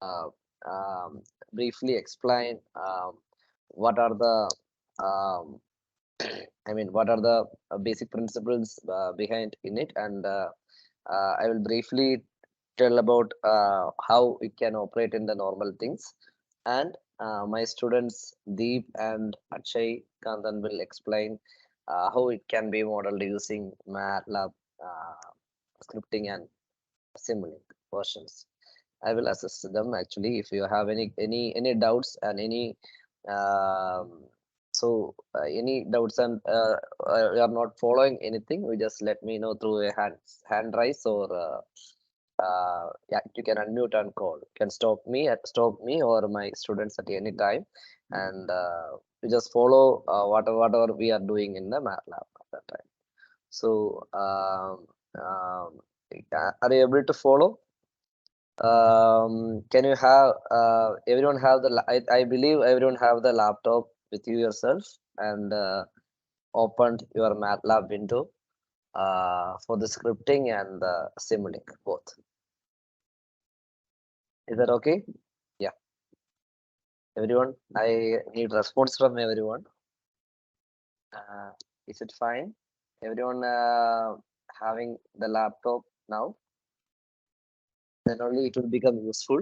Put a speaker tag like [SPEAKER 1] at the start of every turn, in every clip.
[SPEAKER 1] uh, briefly explain what are the um, what are the basic principles behind in it, and I will briefly tell about how it can operate in the normal things, and my students Deep and Akshay Kanthan will explain how it can be modeled using MATLAB scripting and Simulink versions. I will assist them actually. If you have any doubts and um, any doubts and you are not following anything, you just let me know through a hand raise, or yeah, you can unmute and call. You can stop me or my students at any time, and you just follow whatever we are doing in the MATLAB at that time. So are you able to follow? Can you have everyone have I believe everyone have the laptop with you yourself, and opened your MATLAB window for the scripting and the Simulink both. Is that okay? Yeah, everyone. I need response from everyone. Uh, is it fine? Everyone having the laptop now, then only it will become useful.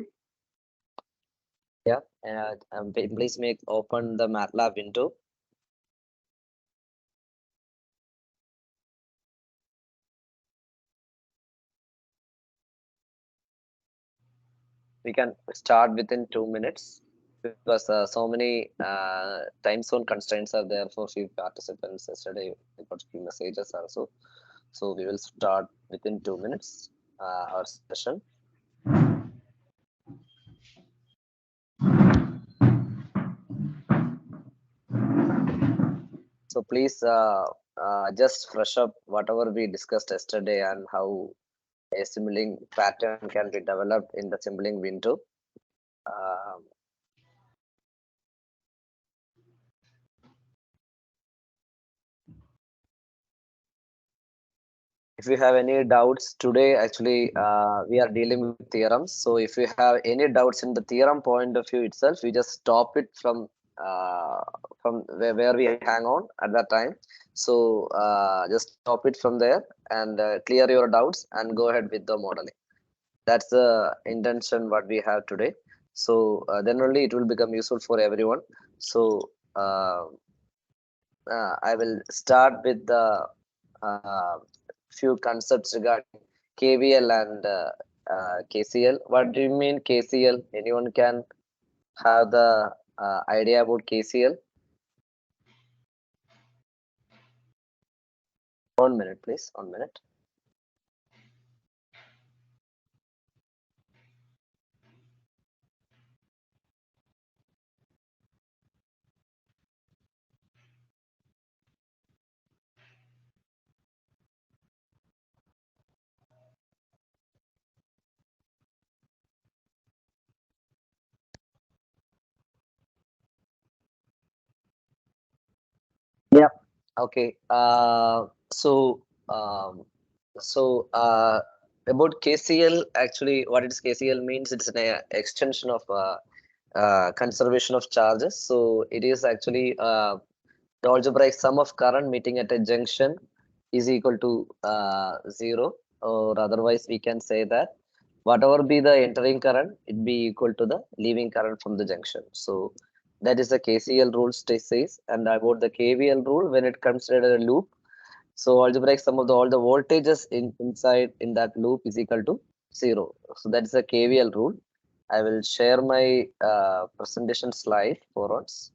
[SPEAKER 1] Yeah, and please make open the MATLAB window. We can start within 2 minutes, because so many time zone constraints are there for few participants. Yesterday we got few messages also, so we will start within 2 minutes our session. So please just fresh up whatever we discussed yesterday and how a Simulink pattern can be developed in the Simulink window. Um, if you have any doubts today, actually, we are dealing with theorems. So if you have any doubts in the theorem point of view itself, you just stop it uh, from where we hang on at that time. So just stop it from there and clear your doubts and go ahead with the modeling. That's the intention what we have today. So then only it will become useful for everyone. So I will start with the uh, few concepts regarding KVL and KCL. What do you mean KCL? Anyone can have the idea about KCL? 1 minute, please. 1 minute. Yeah. Okay. Um, so about KCL, actually, what it is KCL means, it's an extension of conservation of charges. So it is actually the algebraic sum of current meeting at a junction is equal to 0, or otherwise we can say that whatever be the entering current, it be equal to the leaving current from the junction. So that is the KCL rule says. And about the KVL rule, when it comes to a loop, so algebraic sum of all the voltages inside in that loop is equal to 0. So that is the KVL rule. I will share my presentation slide for once.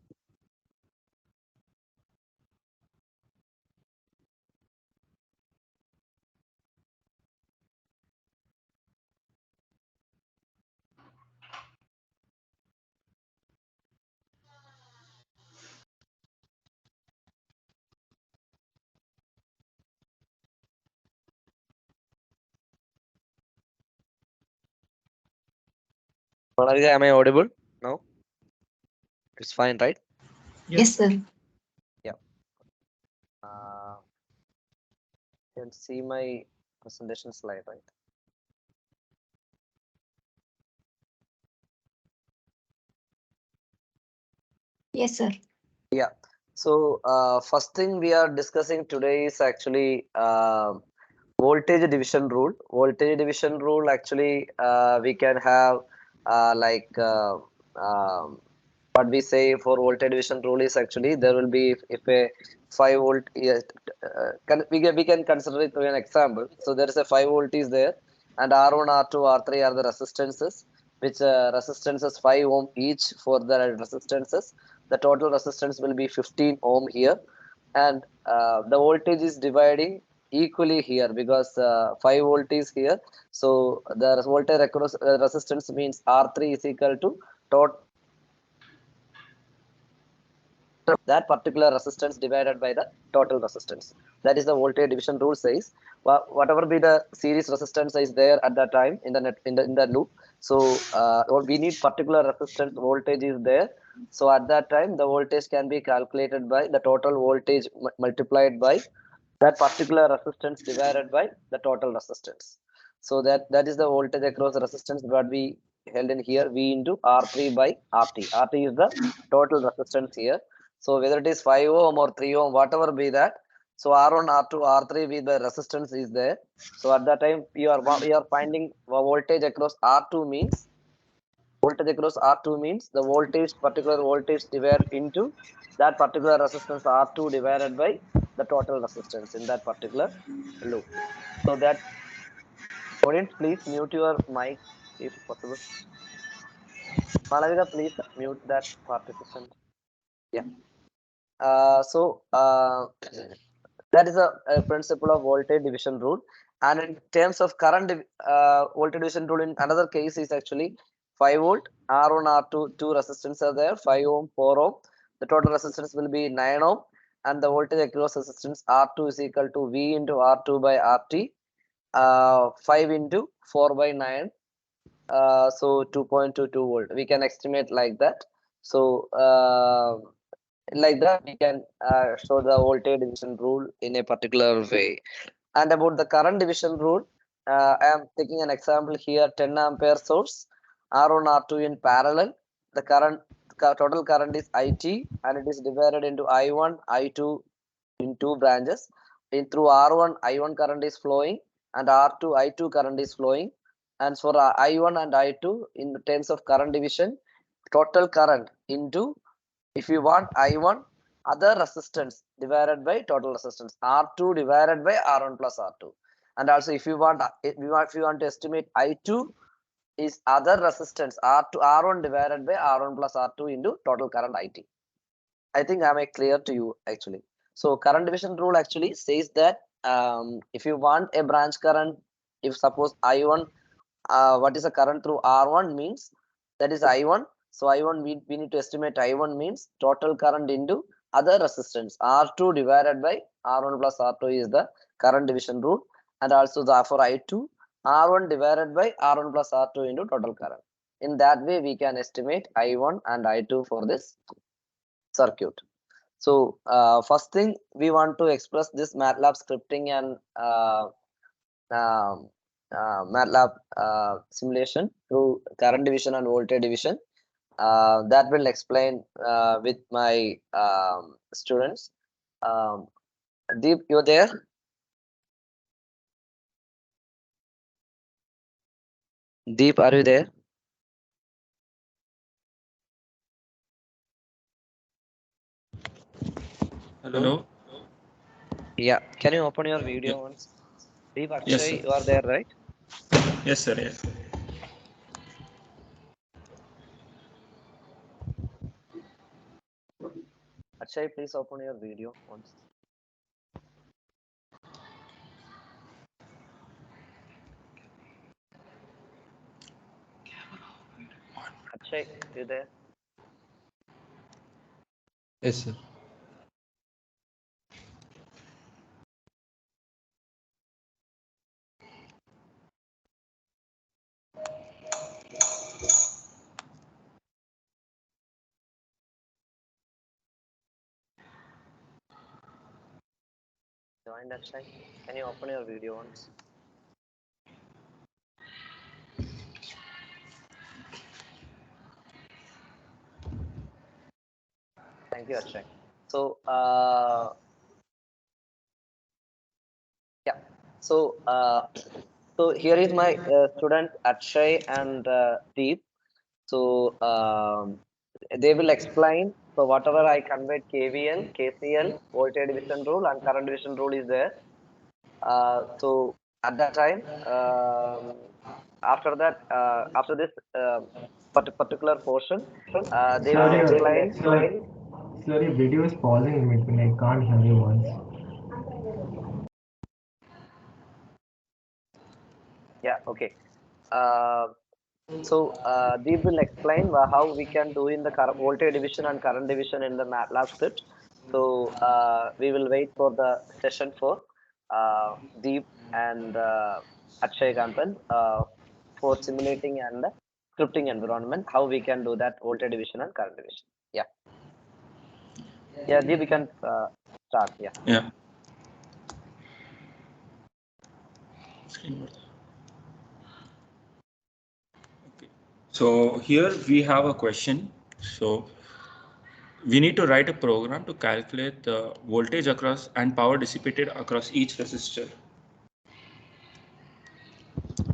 [SPEAKER 1] Pranavika, am I audible? No? It's fine, right?
[SPEAKER 2] Yes, sir.
[SPEAKER 1] Yeah. Uh, you can see my presentation slide, right?
[SPEAKER 2] Yes, sir.
[SPEAKER 1] Yeah. So first thing we are discussing today is actually voltage division rule. Voltage division rule actually we can have like what we say for voltage division rule is actually there will be if a 5 volt we can consider it to an example. So there is a 5 volt is there and R1, R2, R3 are the resistances which resistances 5 ohm each for the resistances. The total resistance will be 15 ohm here and the voltage is dividing equally here because 5 volt is here. So the voltage across resistance means R3 is equal to total that particular resistance divided by the total resistance. That is the voltage division rule says whatever be the series resistance is there at that time in the net in the loop. So we need particular resistance voltage is there. So at that time the voltage can be calculated by the total voltage multiplied by that particular resistance divided by the total resistance. So that is the voltage across the resistance what we held in here V into R3 by RT. RT is the total resistance here. So whether it is 5 ohm or 3 ohm, whatever be that. So R1, R2, R3 with the resistance is there. So at that time you are finding voltage across R2 means voltage across R2 means the voltage particular voltage divided into that particular resistance R2 divided by the total resistance in that particular loop. So that audience, please mute your mic if possible. Malavika, please mute that participant. Yeah. So that is a principle of voltage division rule. And in terms of current voltage division rule, in another case is actually 5 volt, R1, R2, two resistance are there, 5 ohm, 4 ohm. The total resistance will be 9 ohm, and the voltage across resistance R2 is equal to V into R2 by RT, 5 into 4 by 9, so 2.22 volt. We can estimate like that. So like that we can show the voltage division rule in a particular way. And about the current division rule, I am taking an example here, 10 ampere source, R1, R2 in parallel. The total current is IT and it is divided into I1, I2 in two branches. In through R1, I1 current is flowing and R2, I2 current is flowing. And for I1 and I2 in terms of current division, total current into if you want I1 other resistance divided by total resistance R2 divided by R1 plus R2. And also if you want to estimate I2 is other resistance R2 R1 divided by R1 plus R2 into total current IT. I think I make clear to you actually. So current division rule actually says that if you want a branch current, if suppose I1 what is the current through R1 means that is I1. So I1 we need to estimate I1 means total current into other resistance R2 divided by R1 plus R2 is the current division rule, and also the for I2 R1 divided by R1 plus R2 into total current. In that way we can estimate I1 and I2 for this circuit. So first thing we want to express this MATLAB scripting and um, MATLAB simulation through current division and voltage division. That will explain with my students. Um, Deep, you're there? Deep, are you there?
[SPEAKER 3] Hello?
[SPEAKER 1] Yeah. Can you open your
[SPEAKER 3] Yeah.
[SPEAKER 1] video once? Deep,
[SPEAKER 3] Yes, sir.
[SPEAKER 1] Akshay, you are there, right?
[SPEAKER 3] Yes, sir. Yes.
[SPEAKER 1] Akshay, please open your video once. Akshay, you there?
[SPEAKER 3] Yes, sir.
[SPEAKER 1] Joined, Akshay. Can you open your video once? you, Akshay. So, yeah. So, here is my student Akshay and Deep. So, they will explain. So, whatever I conveyed KVL, KCL, voltage division rule, and current division rule is there. So, at that time, after that, after this particular portion, they will explain.
[SPEAKER 2] Sorry, video is pausing in between. I can't hear your voice.
[SPEAKER 1] Yeah, okay. Uh, so they will explain how we can do in the voltage division and current division in the MATLAB script. So we will wait for the session for Deep and Akshay Kanthan for simulating and scripting environment, how we can do that voltage division and current division. Yeah. Yeah, Deep, we can start. Yeah.
[SPEAKER 3] Yeah. Okay. So here we have a question. So we need to write a program to calculate the voltage across and power dissipated across each resistor.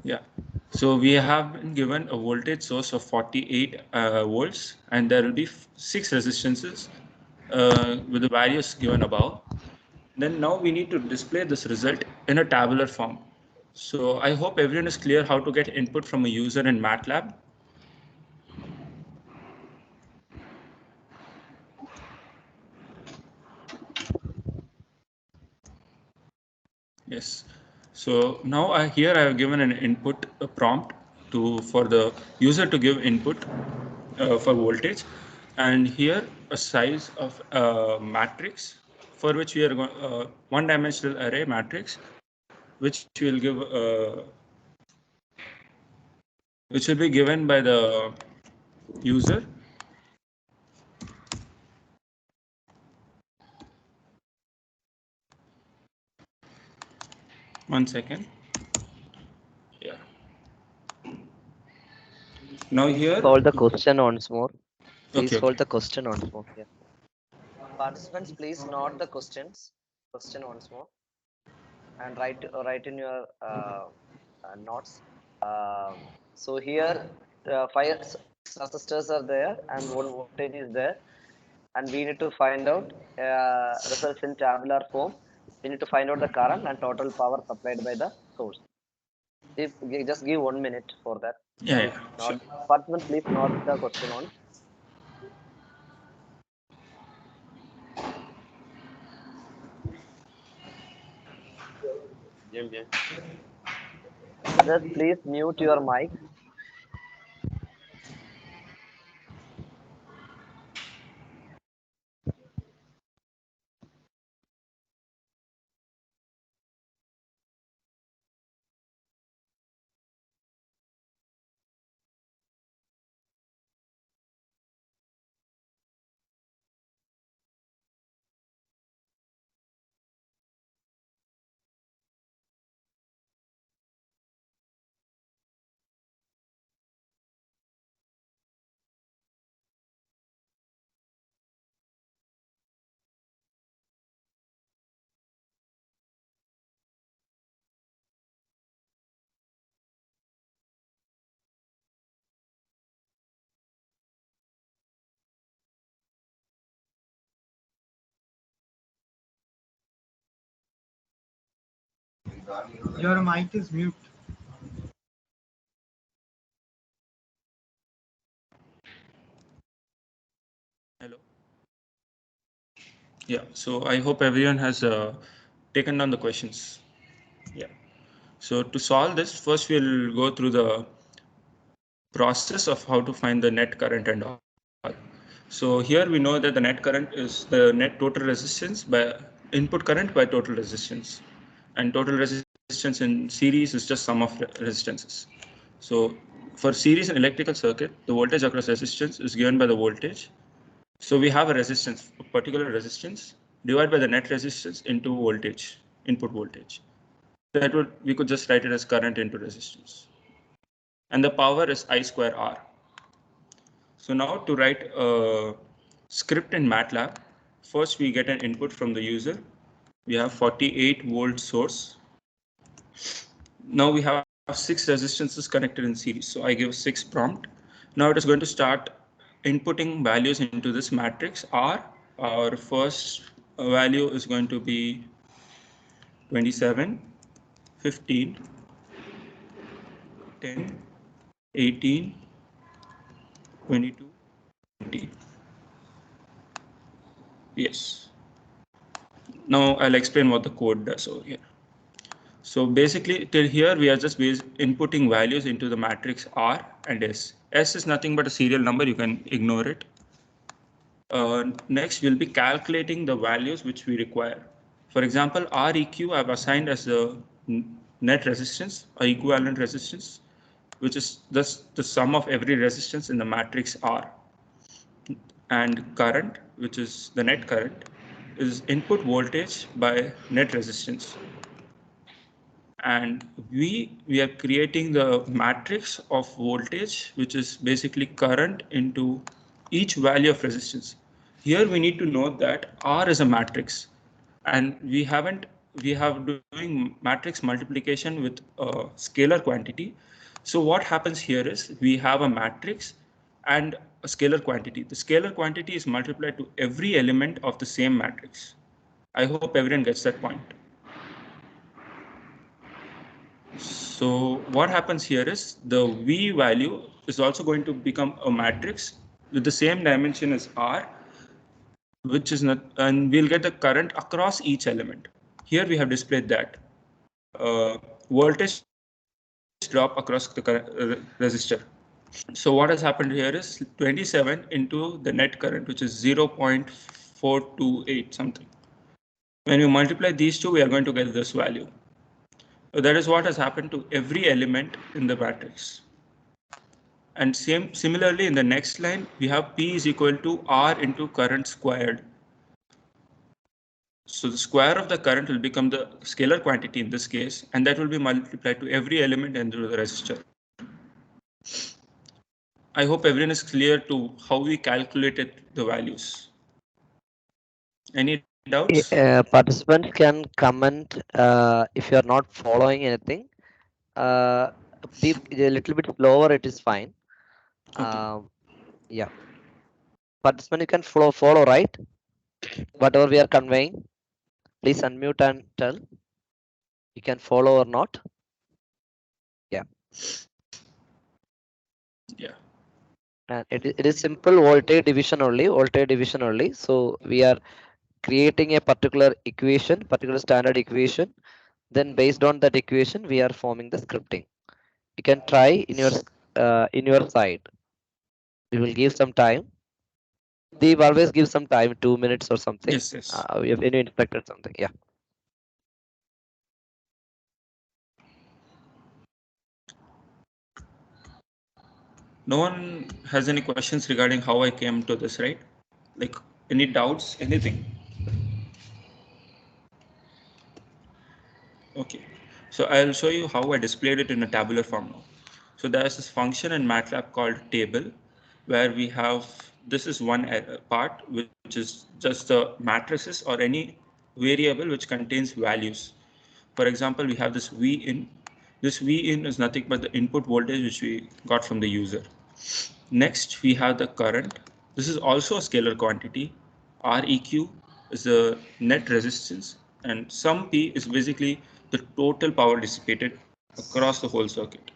[SPEAKER 3] Yeah. So we have been given a voltage source of 48 volts, and there will be 6 resistances with the values given above. Then now we need to display this result in a tabular form. So I hope everyone is clear how to get input from a user in MATLAB. Yes. So now here I have given an input a prompt for the user to give input for voltage, and here a size of a matrix for which we are going one-dimensional array matrix, which will give which will be given by the user. One second. Yeah. Now here.
[SPEAKER 1] Hold the question once more. Please
[SPEAKER 3] Okay.
[SPEAKER 1] hold the question once more. Yeah. Participants, please note the questions. Question once more, and write in your notes. So here, five resistors are there, and one voltage is there, and we need to find out results in tabular form. We need to find out the current and total power supplied by the source. If just give 1 minute for that.
[SPEAKER 3] Yeah,
[SPEAKER 1] Please
[SPEAKER 3] yeah,
[SPEAKER 1] not
[SPEAKER 3] sure.
[SPEAKER 1] participant. Please note the question on. Others, please mute your mic.
[SPEAKER 2] Your mic is mute.
[SPEAKER 3] Hello. Yeah. So I hope everyone has taken down the questions. Yeah. So to solve this, first we'll go through the process of how to find the net current and all. So here we know that the net current is the net total resistance by input current by total resistance, and total resistance in series is just sum of resistances. So for series in electrical circuit, the voltage across resistance is given by the voltage. So we have a resistance, a particular resistance divided by the net resistance into voltage, input voltage. That would, we could just write it as current into resistance. And the power is I square R. So now to write a script in MATLAB, First, we get an input from the user. We have 48-volt source. Now we have 6 resistances connected in series. So I give 6 prompt. Now it is going to start inputting values into this matrix R. Our first value is going to be 27, 15, 10, 18, 22, 20. Yes. Now I'll explain what the code does over here. So basically till here we are just inputting values into the matrix R and S. S is nothing but a serial number, you can ignore it. Next we'll be calculating the values which we require. For example, Req I've assigned as the net resistance or equivalent resistance, which is just the sum of every resistance in the matrix R. And current, which is the net current, is input voltage by net resistance. And we are creating the matrix of voltage, which is basically current into each value of resistance. Here we need to note that R is a matrix, and we have doing matrix multiplication with a scalar quantity. So what happens here is we have a matrix and a scalar quantity. The scalar quantity is multiplied to every element of the same matrix. I hope everyone gets that point. So what happens here is the V value is also going to become a matrix with the same dimension as R, which is not, and we'll get the current across each element. Here we have displayed that voltage drop across the resistor. So what has happened here is 27 into the net current, which is 0.428 something. When we multiply these two, we are going to get this value. So that is what has happened to every element in the matrix. And similarly, in the next line, we have P is equal to R into current squared. So the square of the current will become the scalar quantity in this case, and that will be multiplied to every element into the resistor. I hope everyone is clear to how we calculated the values. Any doubts?
[SPEAKER 1] Participants can comment if you are not following anything. Be a little bit slower, it is fine.
[SPEAKER 3] Okay.
[SPEAKER 1] Yeah. Participant, you can follow, right? Whatever we are conveying, please unmute and tell. You can follow or not. Yeah.
[SPEAKER 3] Yeah.
[SPEAKER 1] And it is simple voltage division only. So we are creating a particular standard equation. Then based on that equation, we are forming the scripting. You can try in your side. We will give some time. They always give some time, 2 minutes or something.
[SPEAKER 3] Yes, yes.
[SPEAKER 1] If any inspected something, yeah.
[SPEAKER 3] No one has any questions regarding how I came to this, right? Like any doubts, anything? Okay. So I'll show you how I displayed it in a tabular form now. So there's this function in MATLAB called table, where we have, this is one part, which is just the matrices or any variable which contains values. For example, we have this V in. This V in is nothing but the input voltage which we got from the user. Next, we have the current. This is also a scalar quantity. Req is the net resistance, and sum P is basically the total power dissipated across the whole circuit.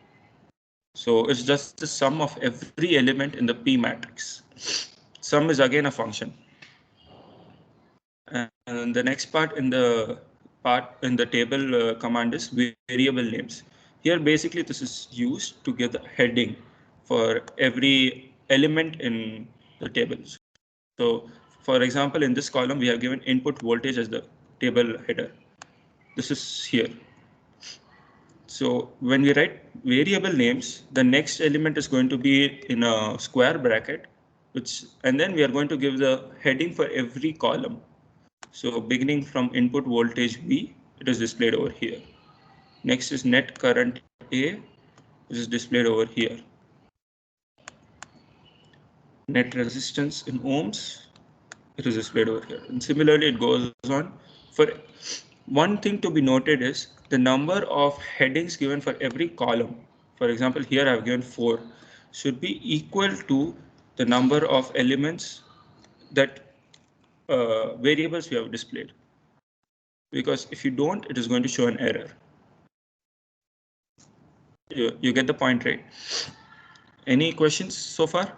[SPEAKER 3] So it's just the sum of every element in the P matrix. Sum is again a function. And the next part in the table command is variable names. Here basically this is used to give the heading for every element in the table. So for example, in this column we have given input voltage as the table header. This is here. So when we write variable names, the next element is going to be in a square bracket, and then we are going to give the heading for every column. So beginning from input voltage V, it is displayed over here. Next is net current A, which is displayed over here. Net resistance in ohms it is displayed over here. And similarly, it goes on. For one thing to be noted is the number of headings given for every column. For example, here I have given 4, should be equal to the number of elements that variables we have displayed. Because if you don't, it is going to show an error. You get the point, right? Any questions so far?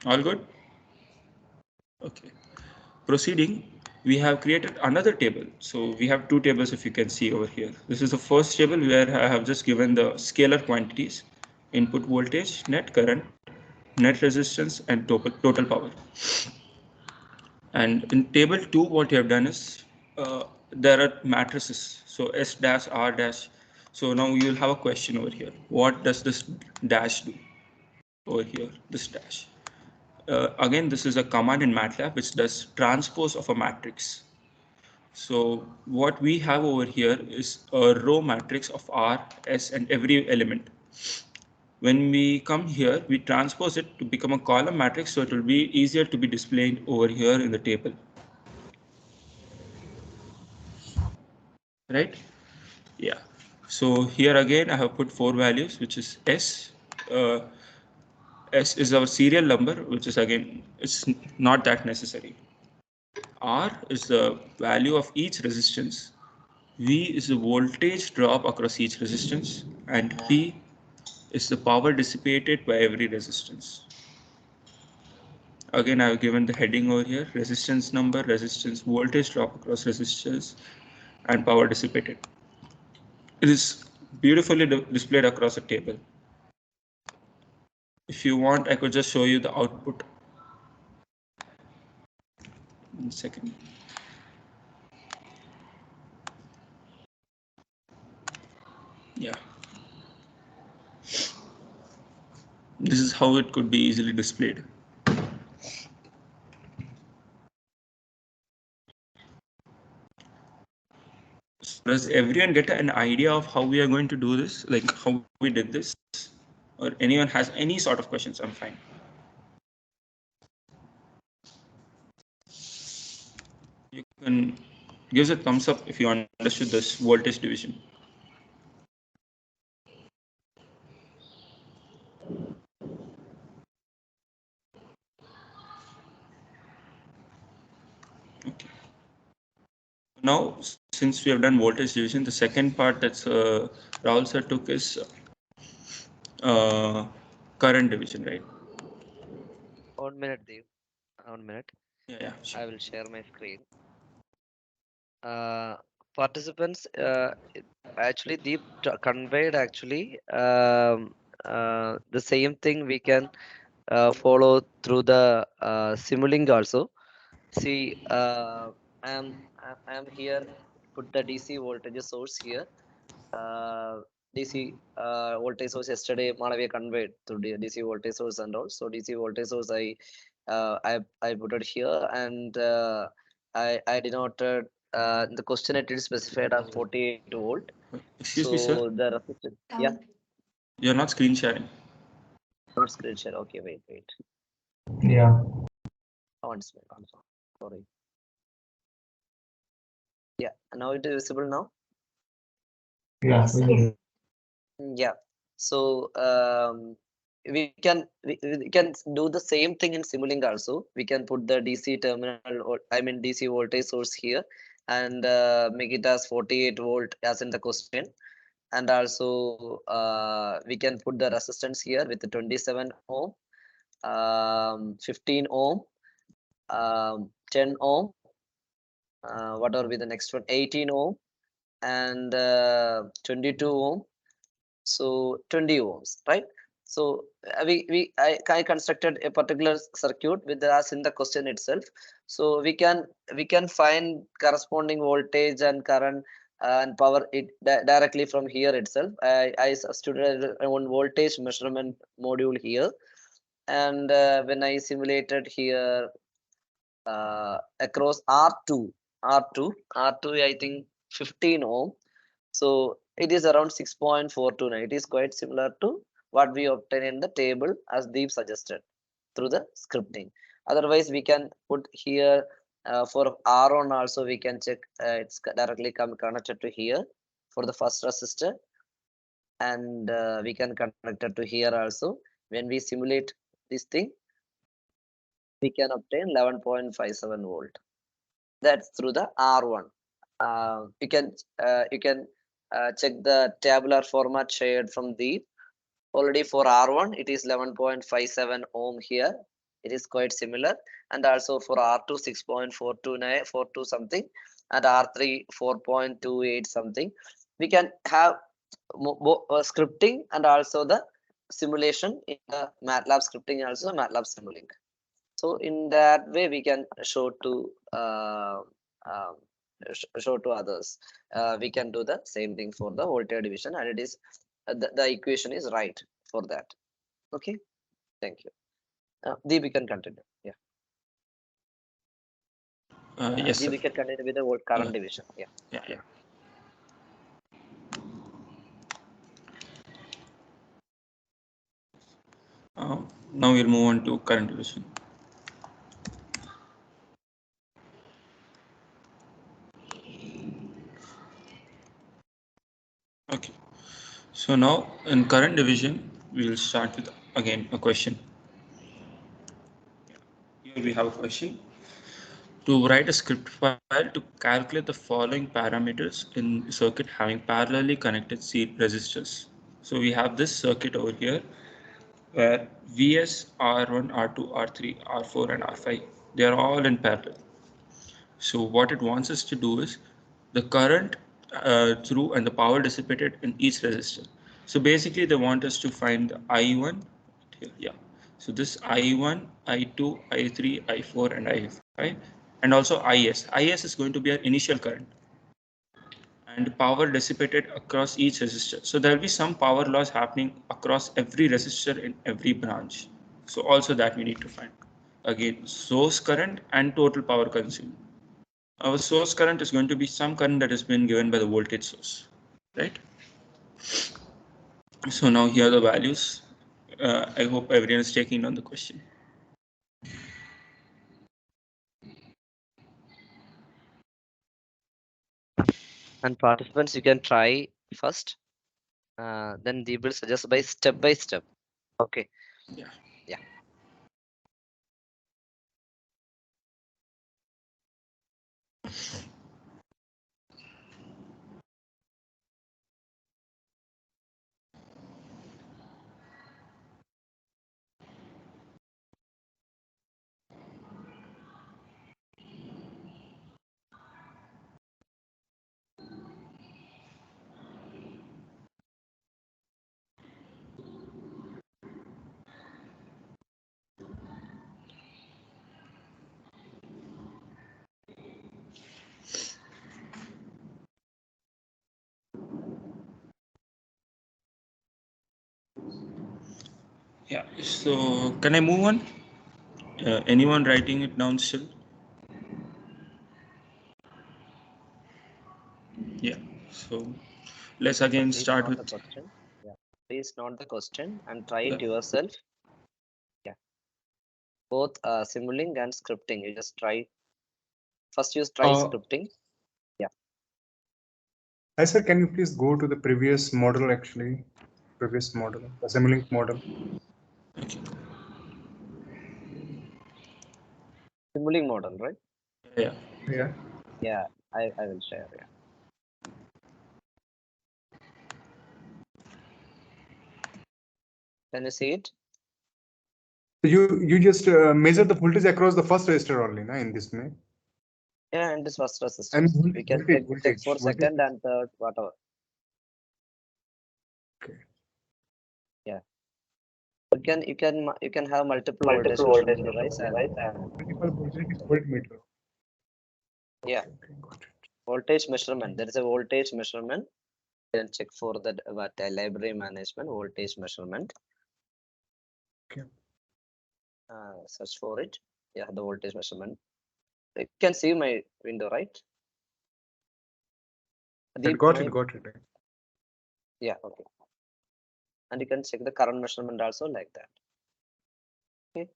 [SPEAKER 3] All good? Okay. Proceeding, we have created another table. So we have two tables, if you can see over here. This is the first table where I have just given the scalar quantities: input voltage, net current, net resistance, and total power. And in table 2, what you have done is there are matrices. So S dash, R dash. So now you will have a question over here. What does this dash do over here? This dash. Again, this is a command in MATLAB which does transpose of a matrix. So what we have over here is a row matrix of R, S, and every element. When we come here, we transpose it to become a column matrix, so it will be easier to be displayed over here in the table. Right? Yeah. So here again, I have put 4 values, which is S. Uh, S is our serial number, which is again, it's not that necessary. R is the value of each resistance. V is the voltage drop across each resistance, and P is the power dissipated by every resistance. Again, I have given the heading over here: resistance number, resistance, voltage drop across resistors, and power dissipated. It is beautifully displayed across a table. If you want, I could just show you the output. One second. Yeah. This is how it could be easily displayed. So does everyone get an idea of how we are going to do this? Like how we did this? Or anyone has any sort of questions? I'm fine. You can give a thumbs up if you understood this voltage division. Okay. Now, since we have done voltage division, the second part that Rahul sir took is current division, right?
[SPEAKER 1] 1 minute, Dev. 1 minute.
[SPEAKER 3] Yeah, sure.
[SPEAKER 1] I will share my screen. Participants, actually, Deep conveyed actually the same thing we can follow through the Simulink also. See, I'm here. Put the DC voltage source here. DC voltage source yesterday Malavi conveyed to DC voltage source and all. So DC voltage source I put it here, and I denoted the question it is specified as 48 volt.
[SPEAKER 3] Excuse me, sir.
[SPEAKER 1] So the resistance, yeah,
[SPEAKER 3] You're not screen sharing.
[SPEAKER 1] not screen share. Okay, wait.
[SPEAKER 2] Yeah.
[SPEAKER 1] One second. Sorry. Yeah, now it is visible now.
[SPEAKER 2] Yeah.
[SPEAKER 1] Yeah. So we can do the same thing in Simulink also. We can put the DC terminal, or I mean DC voltage source here, and make it as 48 volt as in the question. And also we can put the resistance here with the 27 ohm, 15 ohm, 10 ohm. What are be the next one? 18 ohm and 22 ohm. So 20 ohms, right? So I constructed a particular circuit with the as in the question itself. So we can find corresponding voltage and current and power it directly from here itself. I studied one voltage measurement module here, and when I simulated here across R2, I think 15 ohm. So it is around 6.429. It is quite similar to what we obtain in the table as Deep suggested. through the scripting. Otherwise, we can put here for R1 also we can check it's directly connected to here for the first resistor, and we can connect it to here also. When we simulate this thing, we can obtain 11.57 volt. That's through the R1. You can check the tabular format shared from the already for R1 it is 11.57 ohm here. It is quite similar, and also for R2 6.42942 something, and R3 4.28 something. We can have scripting and also the simulation in the MATLAB scripting, also MATLAB Simulink. So in that way we can show to um, show to others. We can do the same thing for the voltage division, and it is the equation is right for that. Okay, thank you. Deep, we can continue. Yeah,
[SPEAKER 3] Yes,
[SPEAKER 1] Deep,
[SPEAKER 3] sir.
[SPEAKER 1] we can continue with the current division. Yeah.
[SPEAKER 3] Yeah. Now we'll move on to current division. Okay. So now in current division, we'll start with again a question. Here we have a question. To write a script file to calculate the following parameters in a circuit having parallelly connected resistors. So we have this circuit over here where Vs, R1, R2, R3, R4 and R5, they are all in parallel. So what it wants us to do is the current through and the power dissipated in each resistor. So basically they want us to find the I1 here, yeah. So this I1, I2, I3, I4 and I5 and also IS. IS is going to be our initial current and power dissipated across each resistor. So there will be some power loss happening across every resistor in every branch. So also that we need to find. Again, source current and total power consumed. Our source current is going to be some current that has been given by the voltage source, right? So now here are the values. I hope everyone is taking on the question.
[SPEAKER 1] And participants, you can try first. Then they will suggest by step by step. Okay.
[SPEAKER 3] Yeah.
[SPEAKER 1] Yeah.
[SPEAKER 3] Yeah. So can I move on? Anyone writing it down still? Yeah. So let's again
[SPEAKER 1] Please
[SPEAKER 3] start
[SPEAKER 1] note
[SPEAKER 3] with
[SPEAKER 1] the question. Yeah. Please note the question and try
[SPEAKER 3] uh,
[SPEAKER 1] it yourself. Yeah. Both Simulink and scripting. You just try. First, you try scripting. Yeah.
[SPEAKER 4] Hi, sir. Can you please go to the previous model, actually? Previous model, the Simulink model.
[SPEAKER 3] okay.
[SPEAKER 1] Simulink model, right?
[SPEAKER 3] Yeah.
[SPEAKER 4] Yeah.
[SPEAKER 1] Yeah. I will share. Yeah. Can you see it?
[SPEAKER 4] You just measure the voltage across the first resistor only, na, in this way.
[SPEAKER 1] Yeah, and this first
[SPEAKER 4] And
[SPEAKER 1] resistors. We can check for
[SPEAKER 4] voltage.
[SPEAKER 1] second and third, whatever.
[SPEAKER 4] Okay.
[SPEAKER 1] Yeah. You can have multiple voltage measurement device and
[SPEAKER 4] Multiple voltmeter.
[SPEAKER 1] yeah,
[SPEAKER 4] Okay, got it.
[SPEAKER 1] voltage measurement. There is a voltage measurement. You can check for that library management voltage measurement.
[SPEAKER 4] Okay.
[SPEAKER 1] Search for it. Yeah, the voltage measurement. You can see my window, right?
[SPEAKER 4] Got it. Got it.
[SPEAKER 1] Yeah, okay. And you can check the current measurement also like that. Okay.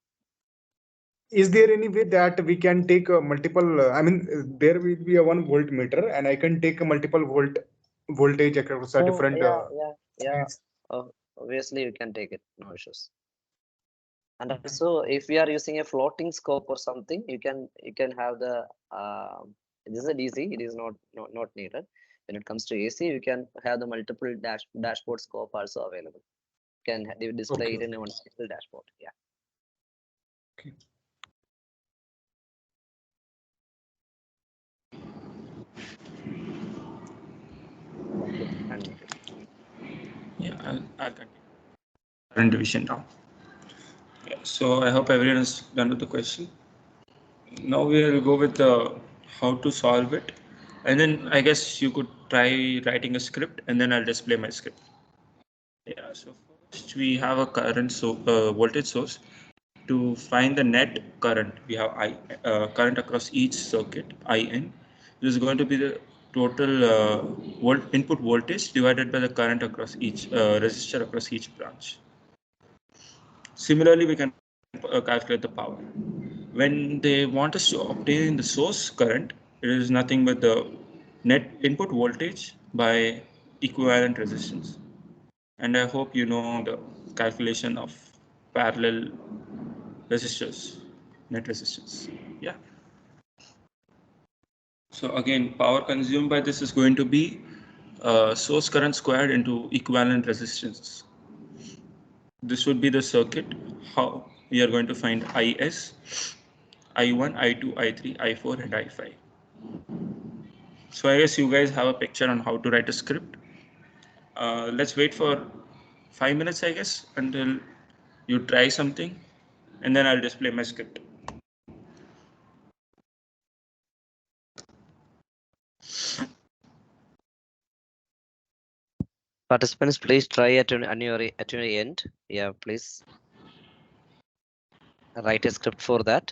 [SPEAKER 4] is there any way that we can take a multiple? I mean, there will be a 1 voltmeter, and I can take a multiple voltage across a
[SPEAKER 1] Oh,
[SPEAKER 4] different
[SPEAKER 1] yeah.
[SPEAKER 4] screens.
[SPEAKER 1] Obviously, you can take it, no issues. And also, if we are using a floating scope or something, you can have the this is a DC. It is not needed. When it comes to AC, you can have the multiple dashboard scope also available. You can display
[SPEAKER 4] Okay.
[SPEAKER 1] it in one single dashboard. Yeah.
[SPEAKER 4] Okay.
[SPEAKER 3] Yeah, I'll continue. Current division now. Yeah, so I hope everyone is done with the question. Now we will go with the how to solve it, and then I guess you could try writing a script, and then I'll display my script. Yeah. So first we have a voltage source. To find the net current, we have current across each circuit, IN. This is going to be the total input voltage divided by the current across each resistor across each branch. Similarly, we can calculate the power. When they want us to obtain the source current, it is nothing but the net input voltage by equivalent resistance. And I hope you know the calculation of parallel resistors, net resistance. Yeah. So again, power consumed by this is going to be source current squared into equivalent resistance. This would be the circuit. How we are going to find IS, I1, I2, I3, I4, and I5. So I guess you guys have a picture on how to write a script. Let's wait for 5 minutes, I guess, until you try something, and then I'll display my script.
[SPEAKER 1] Participants, please try at your end. Yeah, please write a script for that.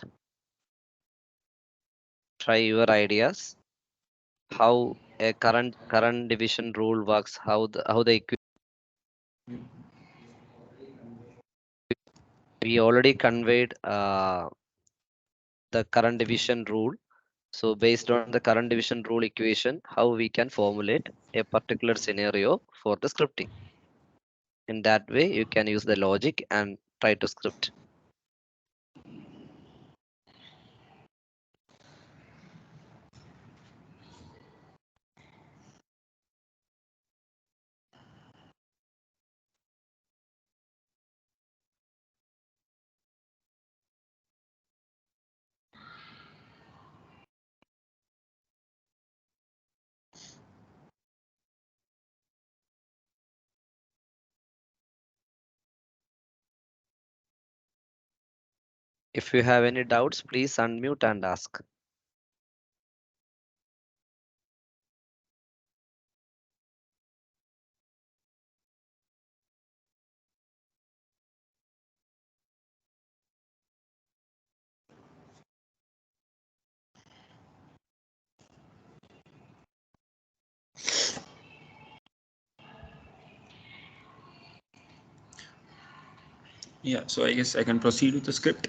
[SPEAKER 1] Try your ideas. How a current division rule works. How the we already conveyed the current division rule. So based on the current division rule equation, how we can formulate a particular scenario for the scripting. In that way, you can use the logic and try to script. If you have any doubts, please unmute and ask.
[SPEAKER 3] Yeah, so I guess I can proceed with the script.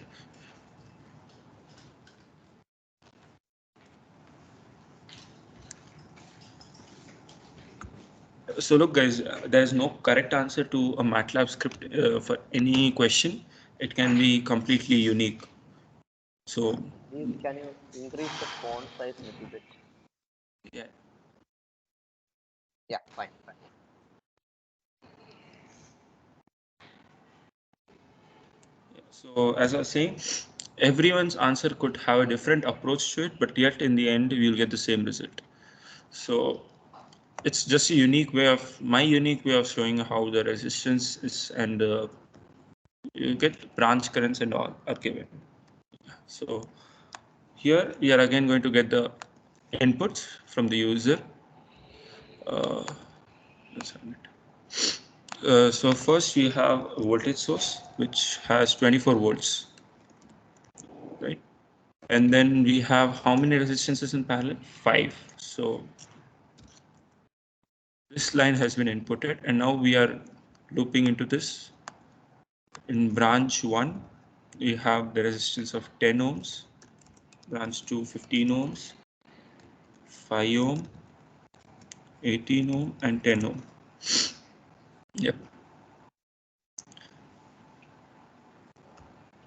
[SPEAKER 3] So look, guys, there is no correct answer to a MATLAB script for any question. It can be completely unique. So
[SPEAKER 1] Can you increase the font size a little bit?
[SPEAKER 3] yeah.
[SPEAKER 1] Yeah, fine.
[SPEAKER 3] So as I was saying, everyone's answer could have a different approach to it, but yet in the end, we'll get the same result. So it's just a unique way of my unique way of showing how the resistance is, and you get branch currents and all are given. So here we are again going to get the inputs from the user. Let's run it. So first we have a voltage source which has 24 volts, right? And then we have how many resistances in parallel? 5. So this line has been inputted, and now we are looping into this in branch 1. you have the resistance of 10 ohms, branch 2 15 ohms, 5 ohm, 18 ohm, and 10 ohm. Yep.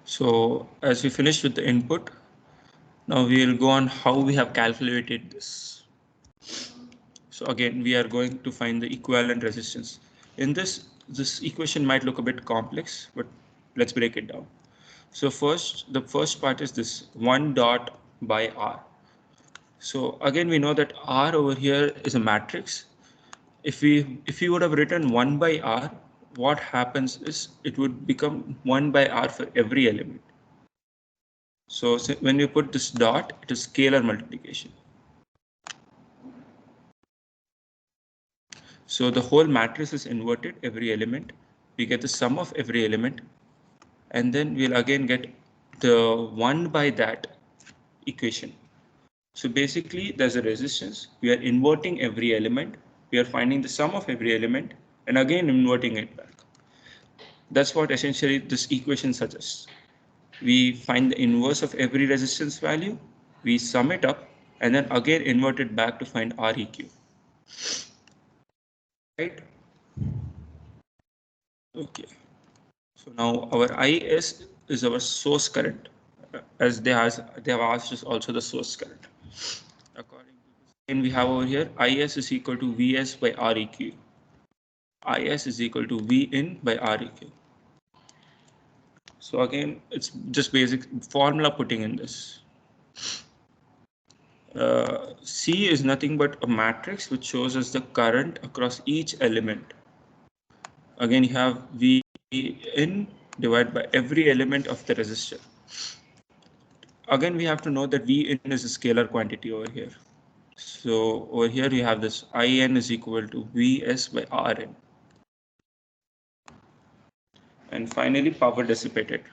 [SPEAKER 3] So as we finished with the input, now we will go on how we have calculated this. So again, we are going to find the equivalent resistance. In this equation might look a bit complex, but let's break it down. So the first part is this 1 dot by R. So again, we know that R over here is a matrix. If we would have written 1 by R, what happens is it would become 1 by R for every element. So when we put this dot, it is scalar multiplication. So the whole matrix is inverted, every element. We get the sum of every element, and then we'll again get the 1 by that equation. So basically, there's a resistance. We are inverting every element. We are finding the sum of every element, and again inverting it back. That's what essentially this equation suggests. We find the inverse of every resistance value, we sum it up, and then again invert it back to find Req. Right? Okay. So now our IS is our source current, as they have asked us also the source current. According to this, and we have over here IS is equal to Vs by Req. IS is equal to V in by Req. So again, it's just basic formula putting in this. C is nothing but a matrix which shows us the current across each element. Again, you have V in divided by every element of the resistor. Again, we have to know that V in is a scalar quantity over here. So over here you have this In is equal to Vs by Rn. And finally, power dissipated.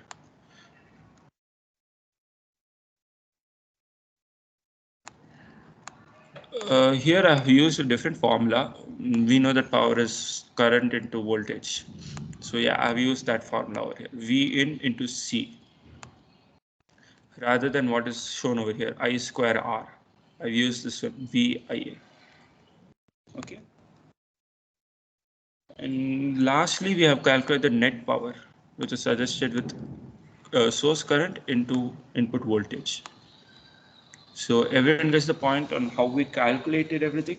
[SPEAKER 3] Here I have used a different formula. We know that power is current into voltage. So yeah, I've used that formula over here. V in into C. Rather than what is shown over here, I square R. I've used this one, VIA. Okay. And lastly, we have calculated net power, which is suggested with source current into input voltage. So everyone gets the point on how we calculated everything,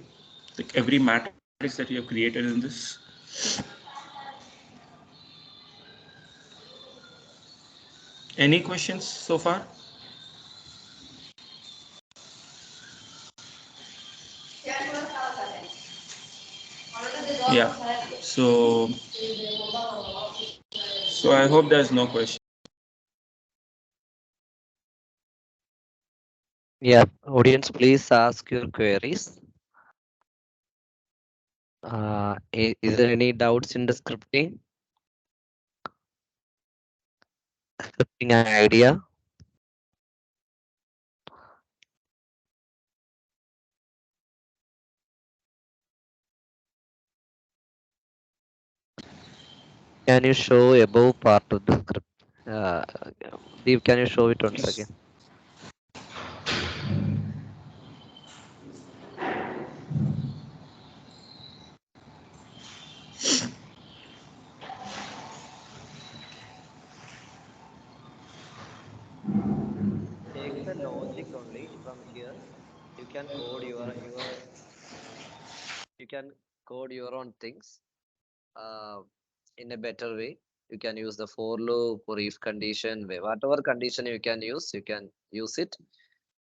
[SPEAKER 3] like every matrix that we have created in this. Any questions so far? Yeah. So I hope there's no question.
[SPEAKER 1] Yeah, audience, please ask your queries. Is there any doubts in the scripting? Scripting an idea? Can you show above part of the script? Deep, can you show it once again? Take the logic only from here. You can code you can code your own things uh, in a better way. You can use the for loop or if condition, whatever condition you can use it.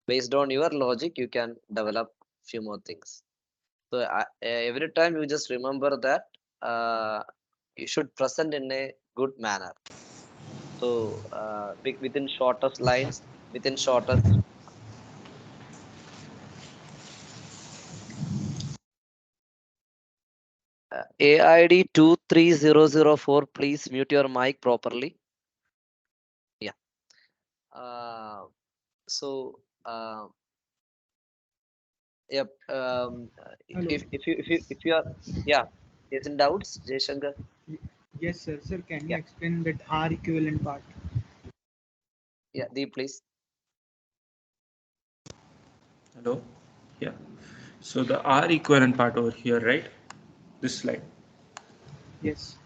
[SPEAKER 1] Based on your logic, you can develop few more things. So every time you just remember that you should present in a good manner. So within shortest lines, within shortest AID 23004, please mute your mic properly. Yeah. Uh, so yep. If you are, yeah, is in doubts, Jay Shankar?
[SPEAKER 5] Yes, sir. Sir, can you
[SPEAKER 1] Yeah.
[SPEAKER 5] explain that R equivalent part?
[SPEAKER 1] Yeah, Deep, please.
[SPEAKER 3] Hello? Yeah. So the R equivalent part over here, right? This slide.
[SPEAKER 5] Yes.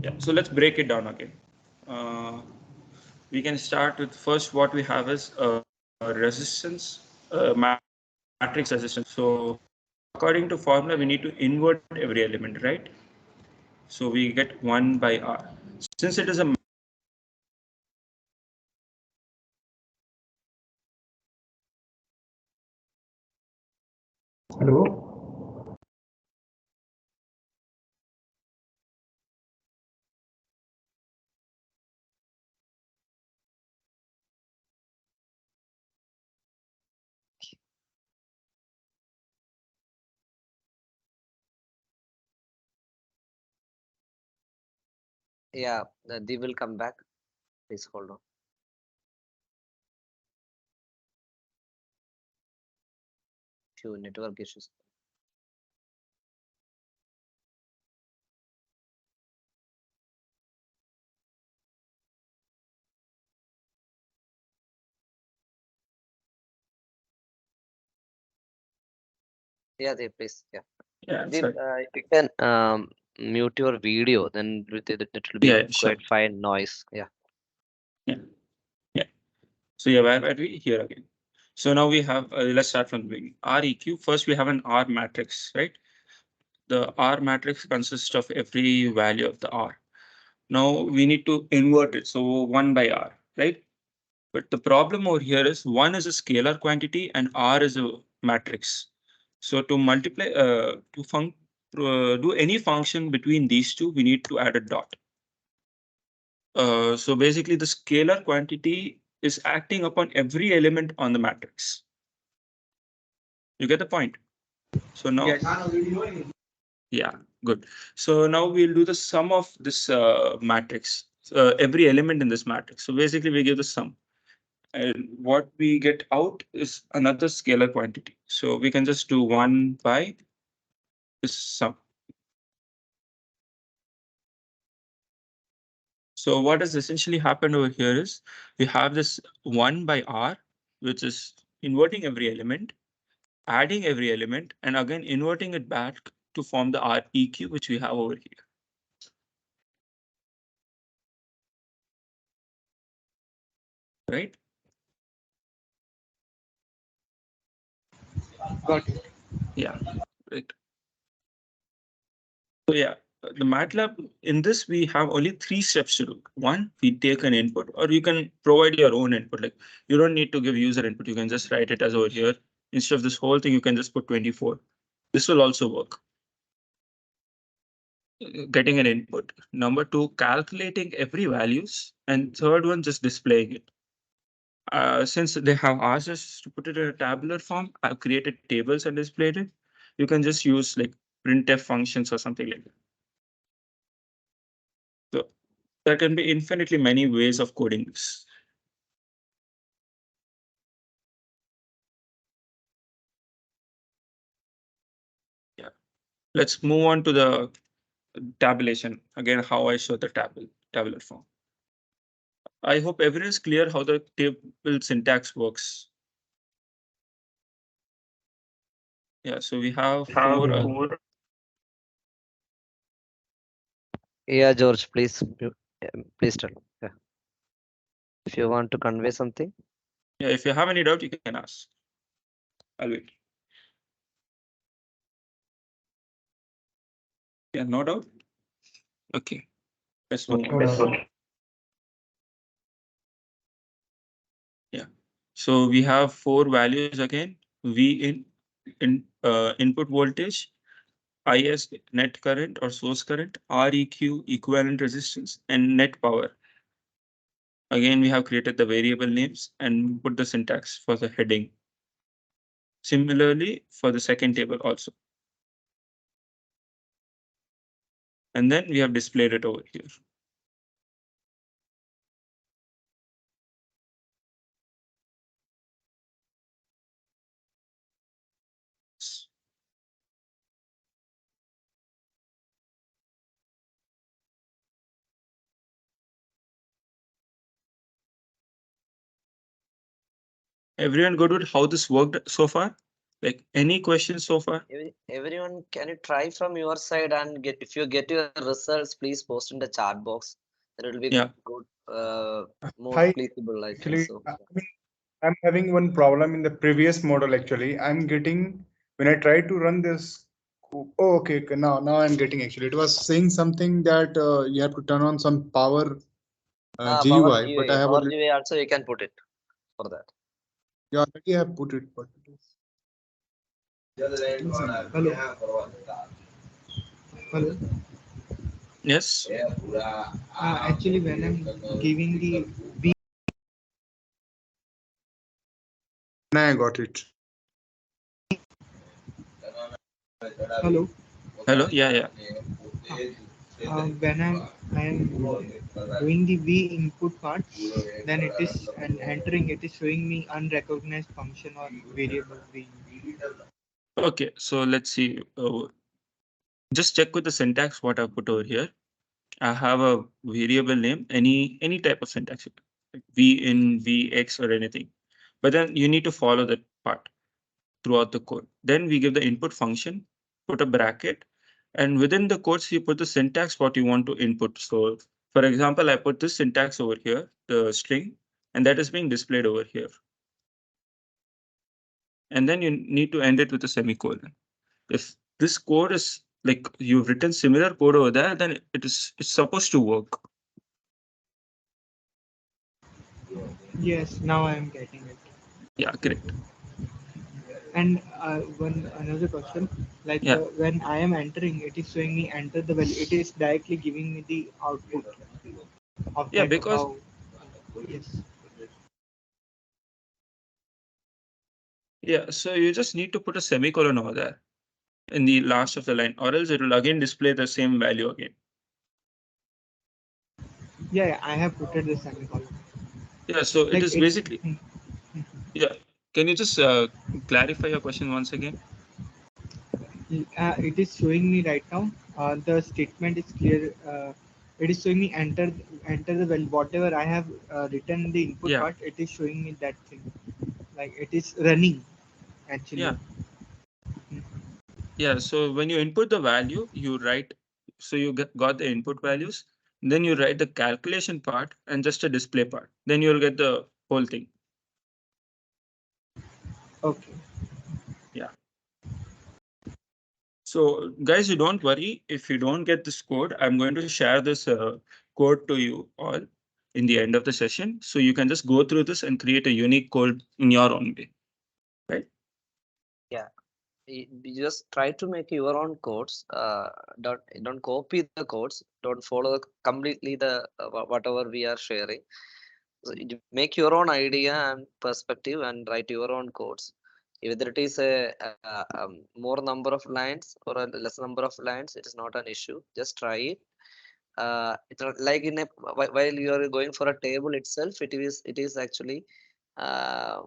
[SPEAKER 3] Yeah. So let's break it down again. Uh, we can start with first what we have is resistance, matrix resistance. So according to formula, we need to invert every element, right? So we get 1 by R. Since it is a
[SPEAKER 2] Hello?
[SPEAKER 1] Yeah, Deep will come back. Please hold on. Few network issues. Yeah, Deep, please. Yeah.
[SPEAKER 3] yeah,
[SPEAKER 1] Deep,
[SPEAKER 3] sorry.
[SPEAKER 1] you can mute your video, then it will be
[SPEAKER 3] Yeah, sure.
[SPEAKER 1] quite fine noise. Yeah.
[SPEAKER 3] Yeah. Yeah. So yeah, where are we? Here again. So now we have, let's start from the beginning. REQ, first we have an R matrix, right? The R matrix consists of every value of the R. Now we need to invert it. So 1 by R, right? But the problem over here is 1 is a scalar quantity and R is a matrix. So to multiply, do any function between these two, we need to add a dot. So basically the scalar quantity is acting upon every element on the matrix. You get the point? So now,
[SPEAKER 5] Yes.
[SPEAKER 3] yeah, good. So now we'll do the sum of this matrix, every element in this matrix. So basically we give the sum. And what we get out is another scalar quantity. So we can just do 1 by this sum. So what has essentially happened over here is we have this 1 by R, which is inverting every element, adding every element, and again inverting it back to form the REQ, which we have over here. Right?
[SPEAKER 5] Got it.
[SPEAKER 3] Yeah. Right. So yeah, the MATLAB, in this, we have only 3 steps to do. One, we take an input, or you can provide your own input. Like you don't need to give user input. You can just write it as over here. Instead of this whole thing, you can just put 24. This will also work. Getting an input. Number two, calculating every values. And third one, just displaying it. Since they have asked us to put it in a tabular form, I've created tables and displayed it. You can just use like printf functions or something like that. So there can be infinitely many ways of coding this. Yeah. Let's move on to the tabulation. Again, how I show the tabular form. I hope everyone is clear how the table syntax works. Yeah, so we have four.
[SPEAKER 1] Yeah, George, please, please tell. Yeah. If you want to convey something.
[SPEAKER 3] Yeah, if you have any doubt, you can ask. I'll wait. Yeah, no doubt. Okay, let's move on. Yeah. So we have 4 values again. V input voltage, IS net current or source current, REQ equivalent resistance, and net power. Again, we have created the variable names and put the syntax for the heading. Similarly, for the second table also. And then we have displayed it over here. Everyone good with how this worked so far? Like any questions so far?
[SPEAKER 1] Everyone, can you try from your side and get, if you get your results, please post in the chat box. That will be
[SPEAKER 3] Yeah.
[SPEAKER 1] good, more
[SPEAKER 4] Hi,
[SPEAKER 1] feasible, I think
[SPEAKER 4] actually,
[SPEAKER 1] so.
[SPEAKER 4] I mean, I'm having one problem in the previous model. Actually, I'm getting when I try to run this. Oh, okay, okay. Now I'm getting actually. It was saying something that you have to turn on some power
[SPEAKER 1] Power
[SPEAKER 4] GUI, but I
[SPEAKER 1] GUI,
[SPEAKER 4] have
[SPEAKER 1] Power
[SPEAKER 4] already,
[SPEAKER 1] GUI also you can put it for that.
[SPEAKER 4] yeah, already have put it. But it is.
[SPEAKER 5] Hello. Hello.
[SPEAKER 3] Yes.
[SPEAKER 5] Actually, when I'm giving the B,
[SPEAKER 4] Now I got it.
[SPEAKER 5] hello.
[SPEAKER 3] Hello. Yeah. Yeah.
[SPEAKER 5] When I am doing the V input part, then it is and entering it is showing me unrecognized function or variable V.
[SPEAKER 3] Okay. So let's see. Just check with the syntax what I've put over here. I have a variable name, any type of syntax, like v in, vx, or anything. But then you need to follow that part throughout the code. Then we give the input function, put a bracket, and within the quotes you put the syntax what you want to input. So for example, I put this syntax over here, the string, and that is being displayed over here. And then you need to end it with a semicolon. If this code is like you've written similar code over there, then it's supposed to work.
[SPEAKER 5] Yes, now I am getting it.
[SPEAKER 3] Yeah, correct.
[SPEAKER 5] And one another question, like
[SPEAKER 3] Yeah,
[SPEAKER 5] when I am entering, it is showing me enter the value. It is directly giving me the output of
[SPEAKER 3] yeah,
[SPEAKER 5] that
[SPEAKER 3] because
[SPEAKER 5] how. Yes.
[SPEAKER 3] yeah, so you just need to put a semicolon over there in the last of the line, or else it will again display the same value again.
[SPEAKER 5] Yeah, yeah, I have put it the semicolon.
[SPEAKER 3] Yeah, so it
[SPEAKER 5] Like
[SPEAKER 3] is
[SPEAKER 5] it's.
[SPEAKER 3] basically, yeah. Can you just clarify your question once again?
[SPEAKER 5] It is showing me right now. The statement is clear. It is showing me enter the value. Whatever I have written in the input
[SPEAKER 3] Yeah,
[SPEAKER 5] part, it is showing me that thing. Like it is running actually.
[SPEAKER 3] yeah, yeah. So when you input the value, you write, so you got the input values, then you write the calculation part and just a display part. Then you'll get the whole thing.
[SPEAKER 5] Okay.
[SPEAKER 3] Yeah. So guys, you don't worry if you don't get this code. I'm going to share this code to you all in the end of the session. So you can just go through this and create a unique code in your own way, right?
[SPEAKER 1] Yeah, you just try to make your own codes. Don't copy the codes. Don't follow completely the whatever we are sharing. So you make your own idea and perspective and write your own codes. Whether it is a more number of lines or a less number of lines, it is not an issue. Just try it. It's not like in a while you are going for a table itself, it is actually uh,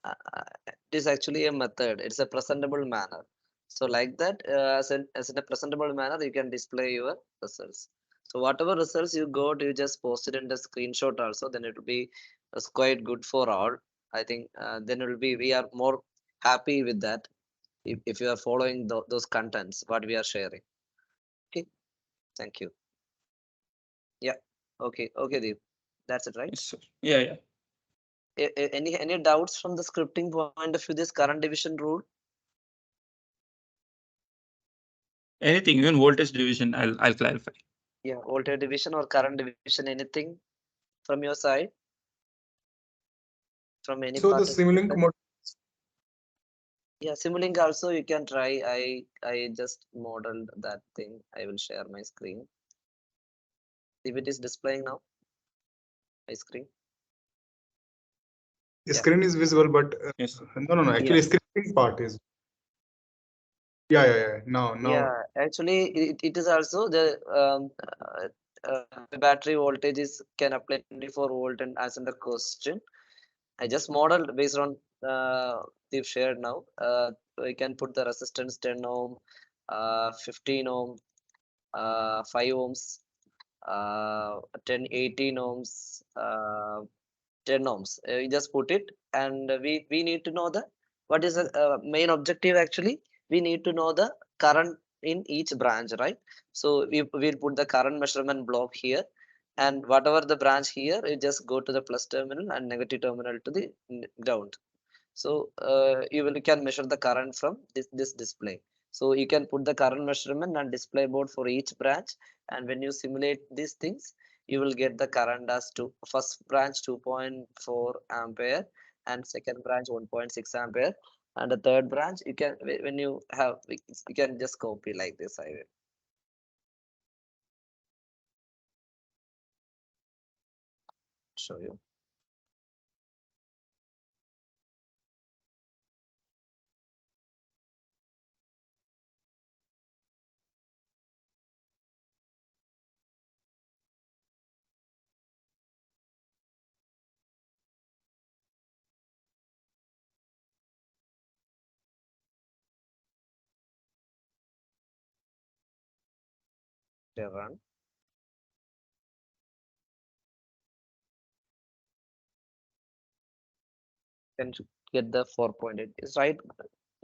[SPEAKER 1] it is actually a method. It's a presentable manner. So like that, as in a presentable manner, you can display your results. So whatever results you got, you just post it in the screenshot also. Then it will be quite good for all. I think then it will be, we are more happy with that if you are following those contents what we are sharing. Okay, thank you. Yeah. Okay. Okay, Deep. That's it, right?
[SPEAKER 3] Yes, sir. Yeah, yeah.
[SPEAKER 1] Any doubts from the scripting point of view, this current division rule?
[SPEAKER 3] Anything, even voltage division, I'll clarify.
[SPEAKER 1] Yeah, voltage division or current division, anything from your side? From any
[SPEAKER 4] So the
[SPEAKER 1] participant
[SPEAKER 4] Simulink
[SPEAKER 1] side?
[SPEAKER 4] model.
[SPEAKER 1] Yeah, Simulink also you can try. I just modeled that thing. I will share my screen. If it is displaying now, my screen.
[SPEAKER 4] The
[SPEAKER 1] Yeah.
[SPEAKER 4] screen is visible, but
[SPEAKER 3] Yes.
[SPEAKER 4] no.
[SPEAKER 1] Yeah.
[SPEAKER 4] Actually, scripting part is. Yeah. Now.
[SPEAKER 1] Yeah, actually, it is also the battery voltages can apply 24 volt and as in the question. I just modeled based on they've shared now. We can put the resistance 10 ohm, 15 ohm, 5 ohms, 10, 18 ohms, 10 ohms. You just put it and we need to know the what is the main objective actually. We need to know the current in each branch, right? So we'll put the current measurement block here, and whatever the branch here, you just go to the plus terminal and negative terminal to the ground. So you can measure the current from this display. So you can put the current measurement and display board for each branch, and when you simulate these things, you will get the current as to first branch 2.4 ampere, and second branch 1.6 ampere, and the third branch you can when you have you can just copy like this. I will show you. They run. Can get the 4.8 is right.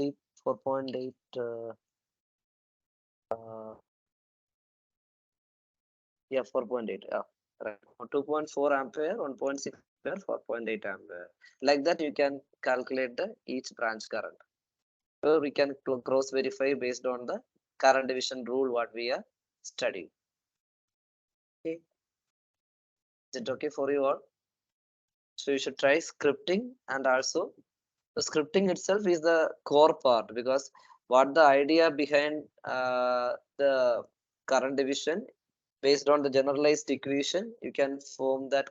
[SPEAKER 1] 4.8 uh, yeah, 4.8. Yeah, right. 2.4 ampere, 1.6 ampere, 4.8 ampere. Like that, you can calculate the each branch current. So we can cross verify based on the current division rule what we are studying. Okay, is it okay for you all? So you should try scripting, and also the scripting itself is the core part, because what the idea behind the current division, based on the generalized equation, you can form that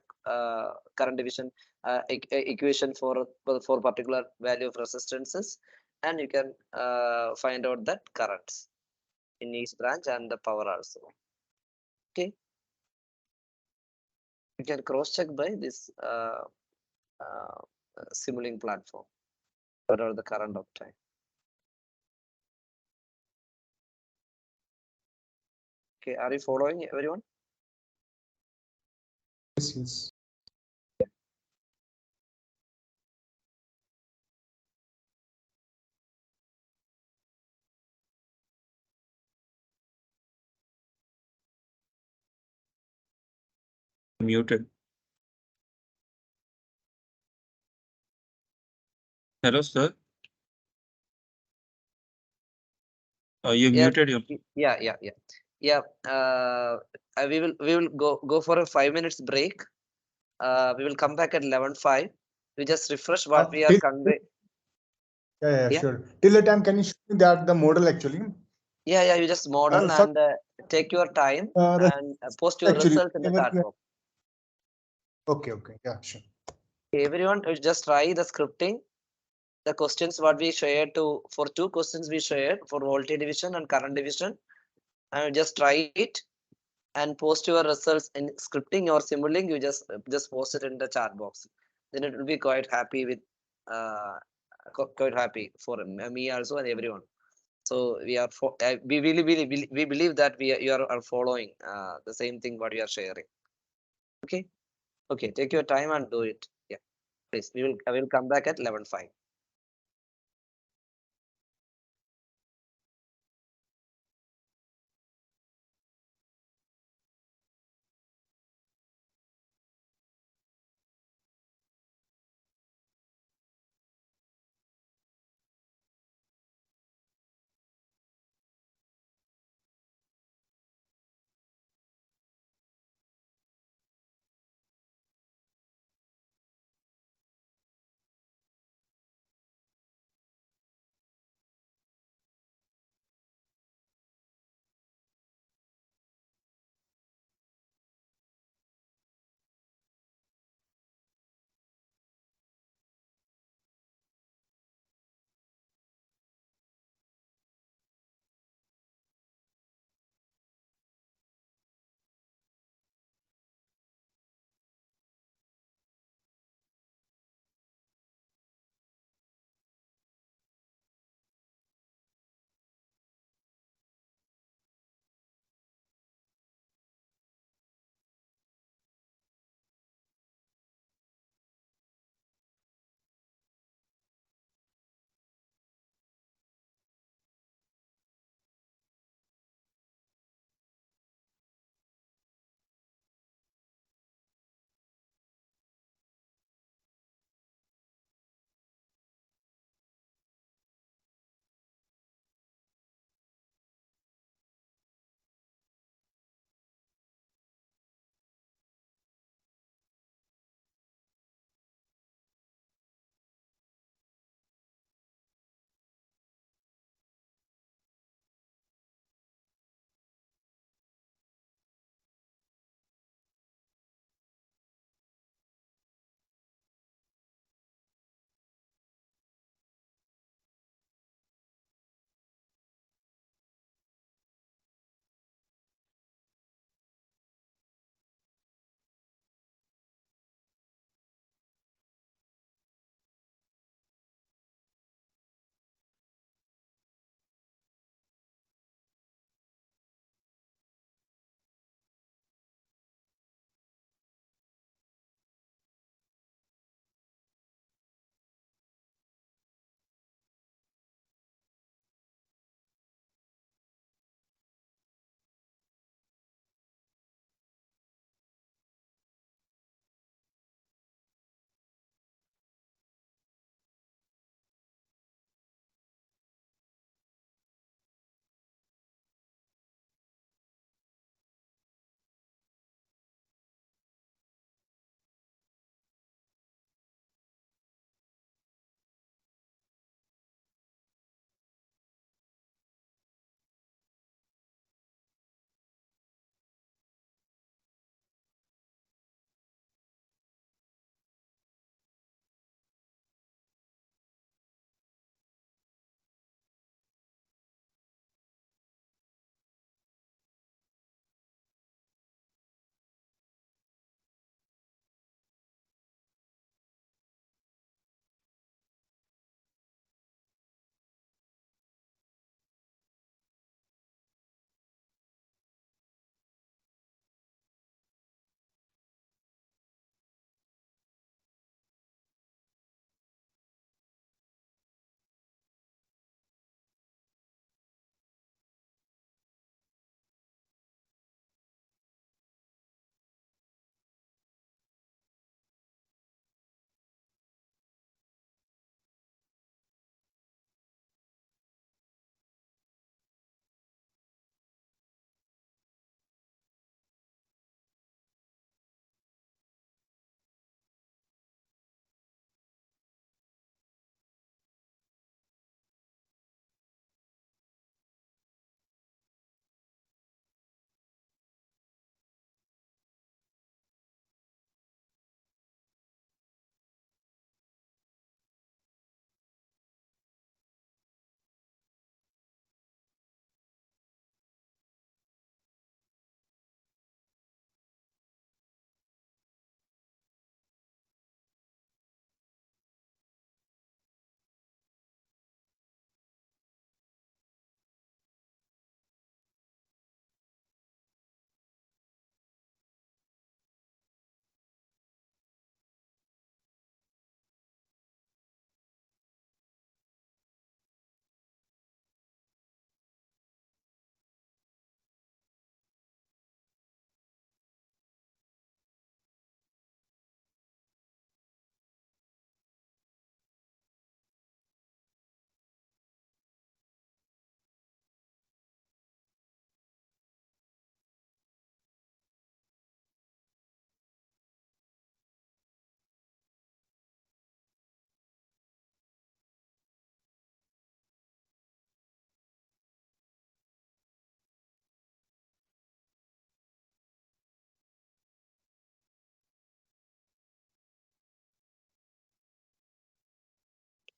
[SPEAKER 1] current division equation for particular value of resistances, and you can find out that currents in each branch and the power also. Okay, you can cross check by this uh, simulating platform. What are the current uptime? Okay, are you following everyone?
[SPEAKER 4] Yes, yes.
[SPEAKER 3] Muted. Hello, sir. You
[SPEAKER 1] Yeah,
[SPEAKER 3] muted your.
[SPEAKER 1] yeah. We will go for a 5 minutes break. We will come back at 11:05. We just refresh what we are
[SPEAKER 4] Till,
[SPEAKER 1] convey.
[SPEAKER 4] yeah,
[SPEAKER 1] Yeah,
[SPEAKER 4] sure. Till the time, can you show me that the model actually?
[SPEAKER 1] yeah. You just model
[SPEAKER 4] Some
[SPEAKER 1] and take your time and post your
[SPEAKER 4] actually,
[SPEAKER 1] results in the chat box.
[SPEAKER 4] okay, yeah, sure.
[SPEAKER 1] Okay, everyone, you just try the scripting. The questions what we shared for two questions we shared for voltage division and current division, and just try it and post your results in scripting or simulating. You just post it in the chat box, then it will be quite happy with uh quite happy for me also and everyone. So we we believe that you are following the same thing what you are sharing. Okay, okay, take your time and do it. Yeah, please, I will come back at 11:05.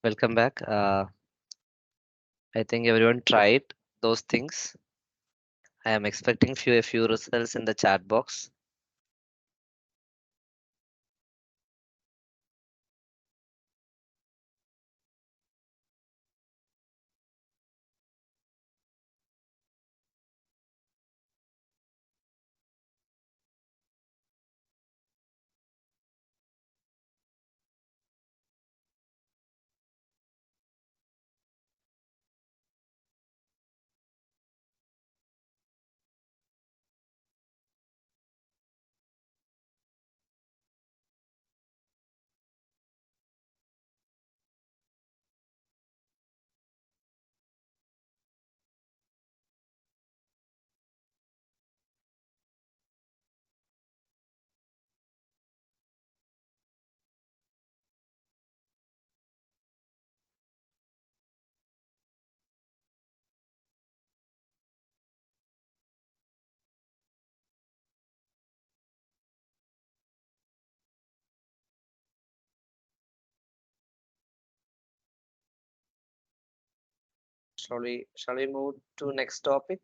[SPEAKER 1] Welcome back. I think everyone tried those things. I am expecting a few results in the chat box. Shall we move to next topic?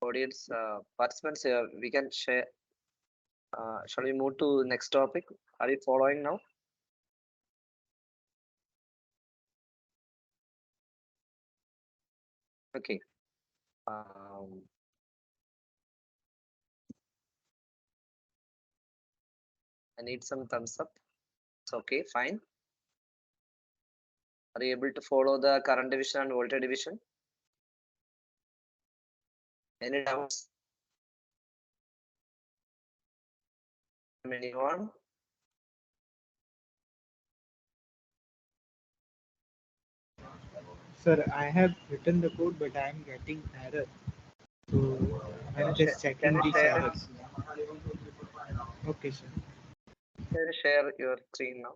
[SPEAKER 1] Audience, participants, we can share. Shall we move to next topic? Are you following now? Okay. Um, I need some thumbs up. It's okay, fine. Are you able to follow the current division and voltage division? Any doubts? Anyone?
[SPEAKER 5] Sir, I have written the code, but I am getting error. So I'm just checking
[SPEAKER 1] Can you
[SPEAKER 5] these
[SPEAKER 1] share it?
[SPEAKER 5] errors. Okay, sir.
[SPEAKER 1] Can you share your screen now?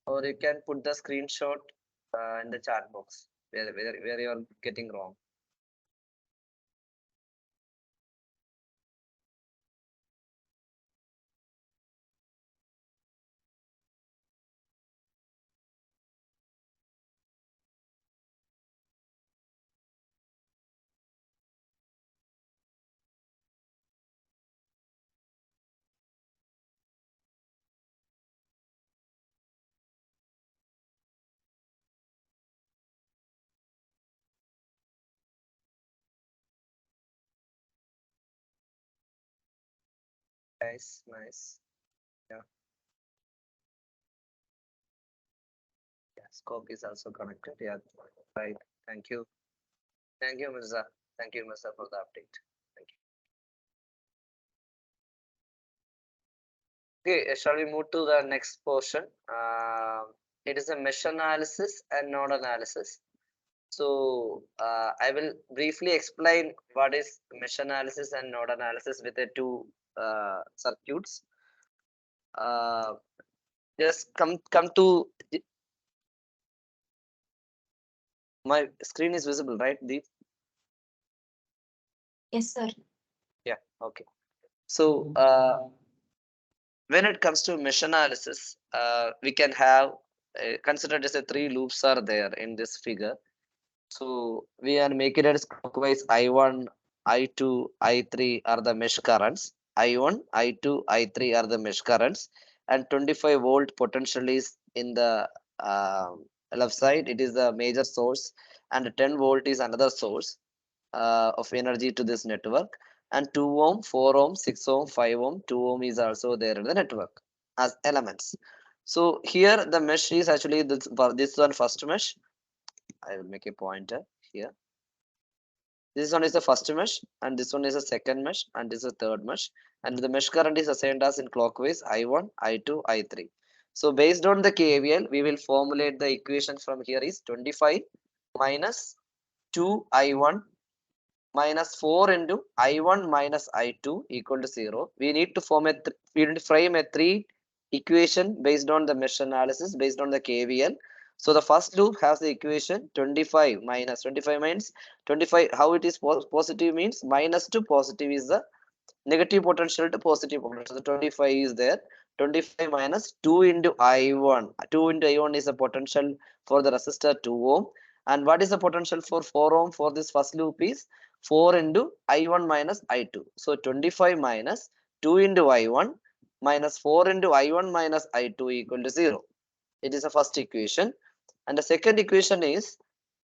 [SPEAKER 1] Or you can put the screenshot in the chat box where you are getting wrong. Nice. Yeah. Yeah, scope is also connected. Yeah, right. Thank you. Thank you, Mirza. Thank you, Mirza, for the update. Thank you. Okay, shall we move to the next portion? It is a mesh analysis and node analysis. So I will briefly explain what is mesh analysis and node analysis with the two circuits. Just come to my screen is visible, right, Deep?
[SPEAKER 6] Yes, sir.
[SPEAKER 1] Yeah, okay. So when it comes to mesh analysis, we can have consider as a three loops are there in this figure. So we are making it as clockwise. I1, I2, I3 are the mesh currents. I1, I2, I3 are the mesh currents, and 25-volt potential is in the left side. It is the major source, and 10-volt is another source of energy to this network. And 2 ohm, 4 ohm, 6 ohm, 5 ohm, 2 ohm is also there in the network as elements. So here the mesh is actually this one first mesh. I will make a pointer here. This one is the first mesh, and this one is the second mesh, and this is the third mesh. And the mesh current is assigned as in clockwise I1, I2, I3. So based on the KVL, we will formulate the equation from here is 25 minus 2I1 minus 4 into I1 minus I2 equal to 0. We need to form we need to frame a three equation based on the mesh analysis based on the KVL. So the first loop has the equation 25 minus 25 means 25. How it is positive means minus to positive is the negative potential to positive potential. So 25 is there. 25 minus 2 into I1. 2 into I1 is a potential for the resistor 2 ohm. And what is the potential for 4 ohm for this first loop is 4 into I1 minus I2. So 25 minus 2 into I1 minus 4 into I1 minus I2 equal to 0. It is the first equation. And the second equation is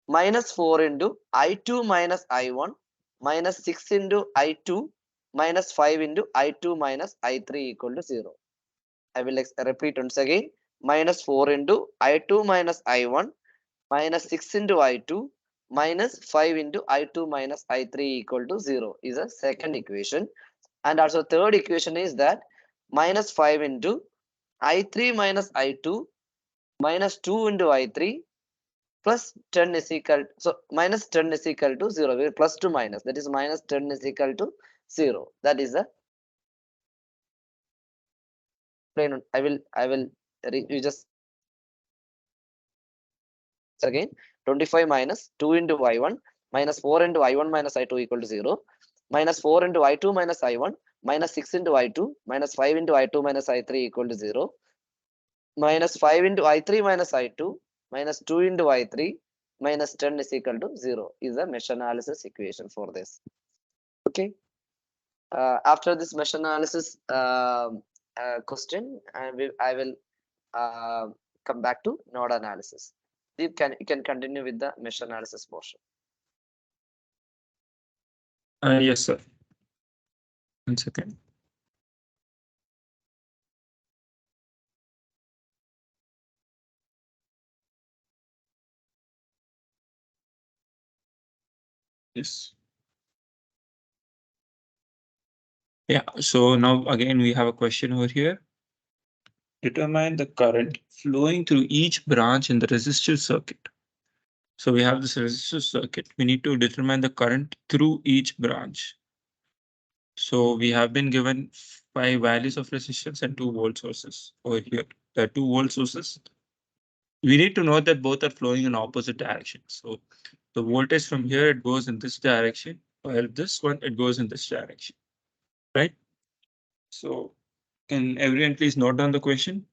[SPEAKER 1] minus 4 into I2 minus I1 minus 6 into I2 minus 5 into I2 minus I3 equal to 0. I will repeat once again. Minus 4 into I2 minus I1 minus 6 into I2 minus 5 into I2 minus I3 equal to 0 is a second equation. And also third equation is that minus 5 into I3 minus I2 minus 2 into I3 plus 10 is equal, so minus 10 is equal to 0, plus to minus, that is minus 10 is equal to 0. That is the plain. You just again 25 minus 2 into I1 minus 4 into I1 minus I2 equal to 0, minus 4 into I2 minus I1 minus 6 into I2 minus 5 into I2 minus I3 equal to 0, minus 5 into I3 minus I2 minus 2 into I3 minus 10 is equal to 0 is a mesh analysis equation for this. Okay. After this mesh analysis question, I will come back to node analysis. You can continue with the mesh analysis portion.
[SPEAKER 3] Yes, sir. 1 second. Yes. Yeah, so now again we have a question over here. Determine the current flowing through each branch in the resistor circuit. So we have this resistor circuit. We need to determine the current through each branch. So we have been given 5 values of resistance and 2 volt sources over here. There are 2 volt sources. We need to know that both are flowing in opposite directions. So the voltage from here, it goes in this direction, while this one, it goes in this direction, right? So can everyone please note down the question?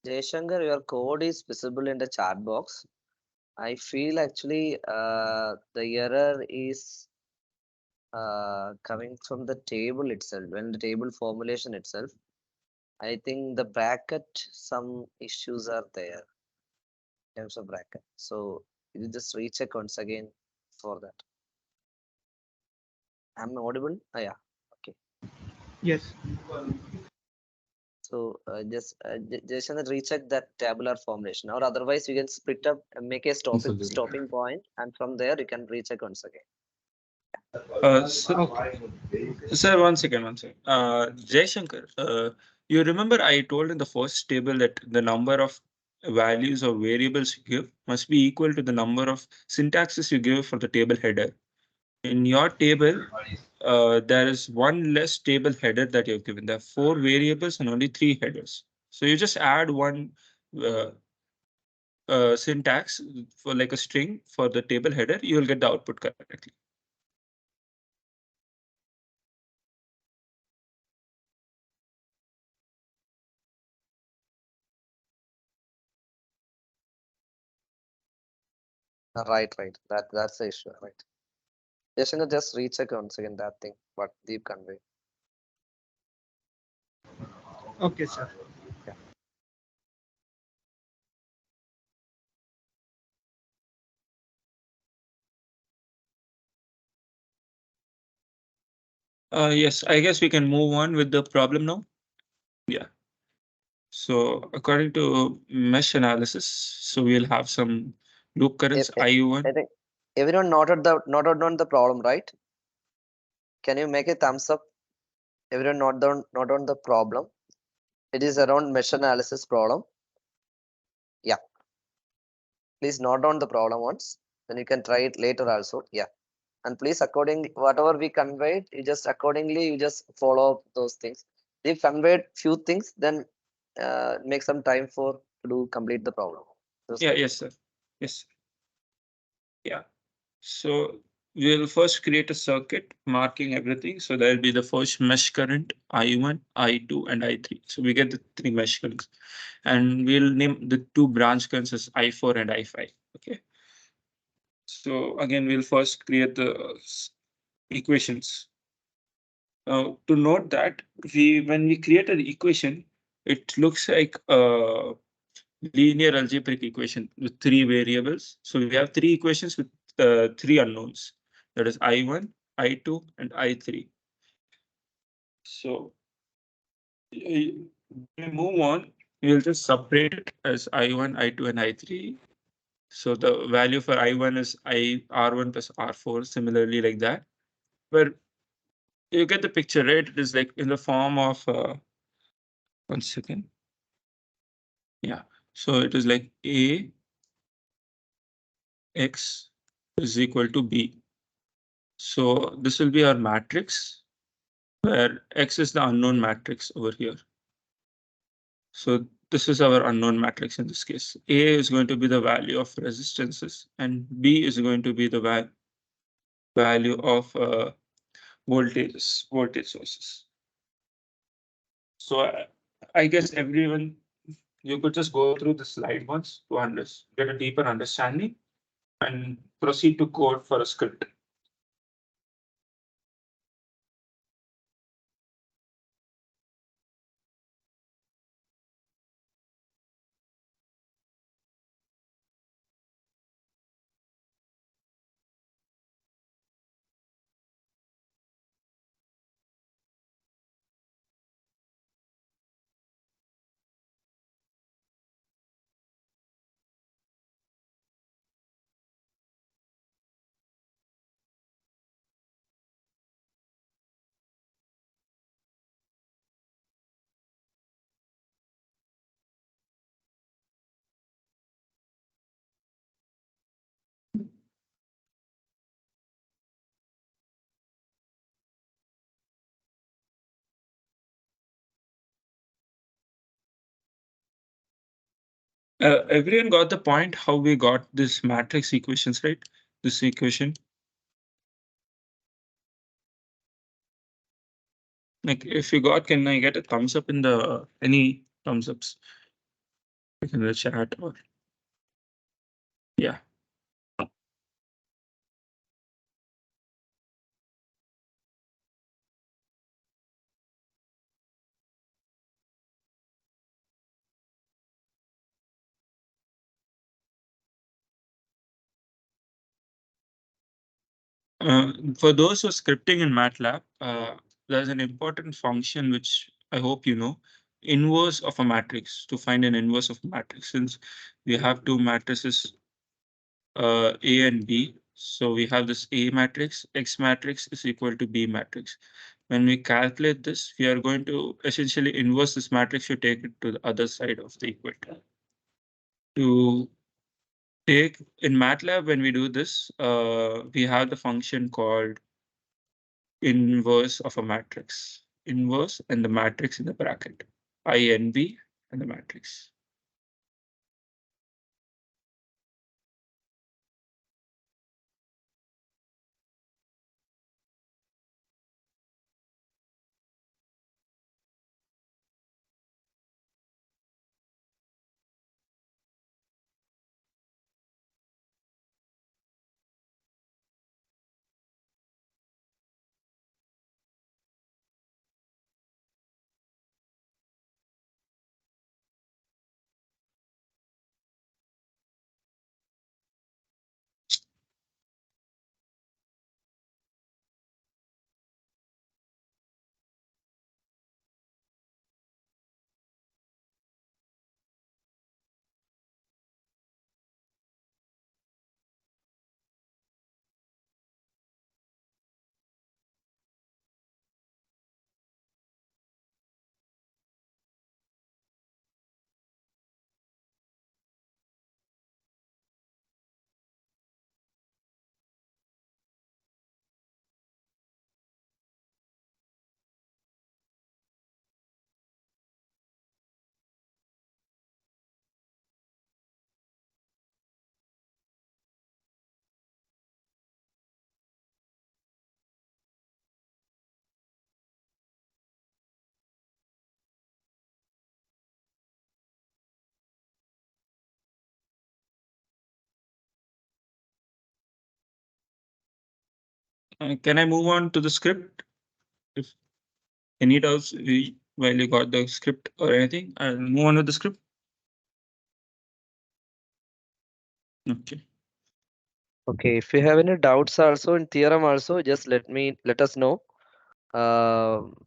[SPEAKER 1] Jayshankar, your code is visible in the chat box. I feel actually the error is coming from the table itself. When the table formulation itself, I think the bracket, some issues are there in terms of bracket. So you just recheck once again for that. Am I audible? Yeah. Okay.
[SPEAKER 5] Yes.
[SPEAKER 1] So just recheck that tabular formulation, or otherwise you can split up and make a stopping point, and from there you can recheck once again.
[SPEAKER 3] Sir, 1 second, 1 second. Jayshankar, you remember I told in the first table that the number of values of variables you give must be equal to the number of syntaxes you give for the table header. In your table, there is one less table header that you've given. There are 4 variables and only 3 headers. So you just add one uh, syntax for like a string for the table header, you will get the output correctly.
[SPEAKER 1] Right. That's the issue. Right. Just recheck once again that thing what Deep convey.
[SPEAKER 5] Okay, sir.
[SPEAKER 3] Yes, I guess we can move on with the problem now. Yeah. So according to mesh analysis, so we'll have some loop currents
[SPEAKER 1] I
[SPEAKER 3] I1.
[SPEAKER 1] think everyone noted down the problem, right? Can you make a thumbs up? Everyone note down the problem. It is around mesh analysis problem. Yeah, please note down the problem once. Then you can try it later also. Yeah, and please accordingly whatever we conveyed, you just accordingly you just follow up those things. If conveyed few things, then make some time for to do complete the problem.
[SPEAKER 3] Yeah, yes, sir. Yes, sir. Yeah. So we'll first create a circuit marking everything. So there'll be the first mesh current I1, I2, and I3. So we get the three mesh currents. And we'll name the two branch currents as I4 and I5. Okay. So again, we'll first create the equations. To note that when we create an equation, it looks like a linear algebraic equation with three variables. So we have three equations with three unknowns. That is I1, I2, and I3. So we move on. We'll just separate it as I1, I2, and I3. So the value for I1 is R1 plus R4, similarly like that. But you get the picture, right? It is like in the form of, 1 second. Yeah. So it is like A x is equal to B. So this will be our matrix where X is the unknown matrix over here. So this is our unknown matrix in this case. A is going to be the value of resistances and B is going to be the value of voltage sources. So I guess everyone, you could just go through the slide once to get a deeper understanding and proceed to code for a script. Everyone got the point how we got this matrix equations, right? This equation. Like if you got, can I get a thumbs up in the any thumbs ups in the chat or yeah. For those who are scripting in MATLAB, there's an important function which I hope you know, inverse of a matrix, to find an inverse of a matrix. Since we have two matrices, A and B, so we have this A matrix, X matrix is equal to B matrix. When we calculate this, we are going to essentially inverse this matrix to take it to the other side of the equation. To take in MATLAB, when we do this, we have the function called inverse of a matrix. Inverse and the matrix in the bracket. INV and the matrix. Can I move on to the script? If any doubts while you got the script or anything, I'll move on with the script. Okay.
[SPEAKER 1] Okay, if you have any doubts also in theorem also, just let us know. We'll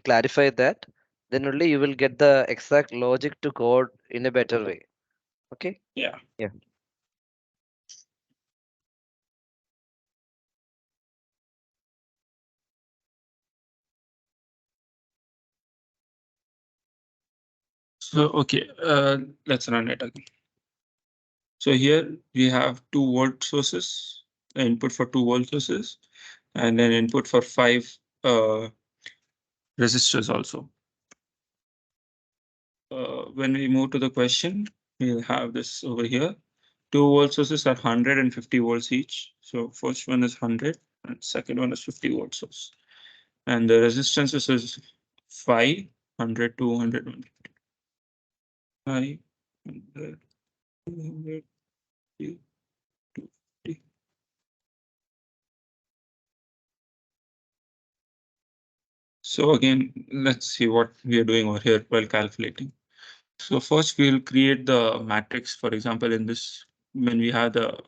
[SPEAKER 1] clarify that. Then only you will get the exact logic to code in a better way. Okay?
[SPEAKER 3] Yeah.
[SPEAKER 1] Yeah.
[SPEAKER 3] So okay, let's run it again. So here we have 2 volt sources, input for 2 volt sources, and then input for 5 resistors also. When we move to the question, we'll have this over here. 2 volt sources are 150 volts each. So first one is 100 and second one is 50 volt source. And the resistances is 5, 100, 200, 5, 100, 200, 250. So again, let's see what we are doing over here while calculating. So first we'll create the matrix. For example, in this, when we have the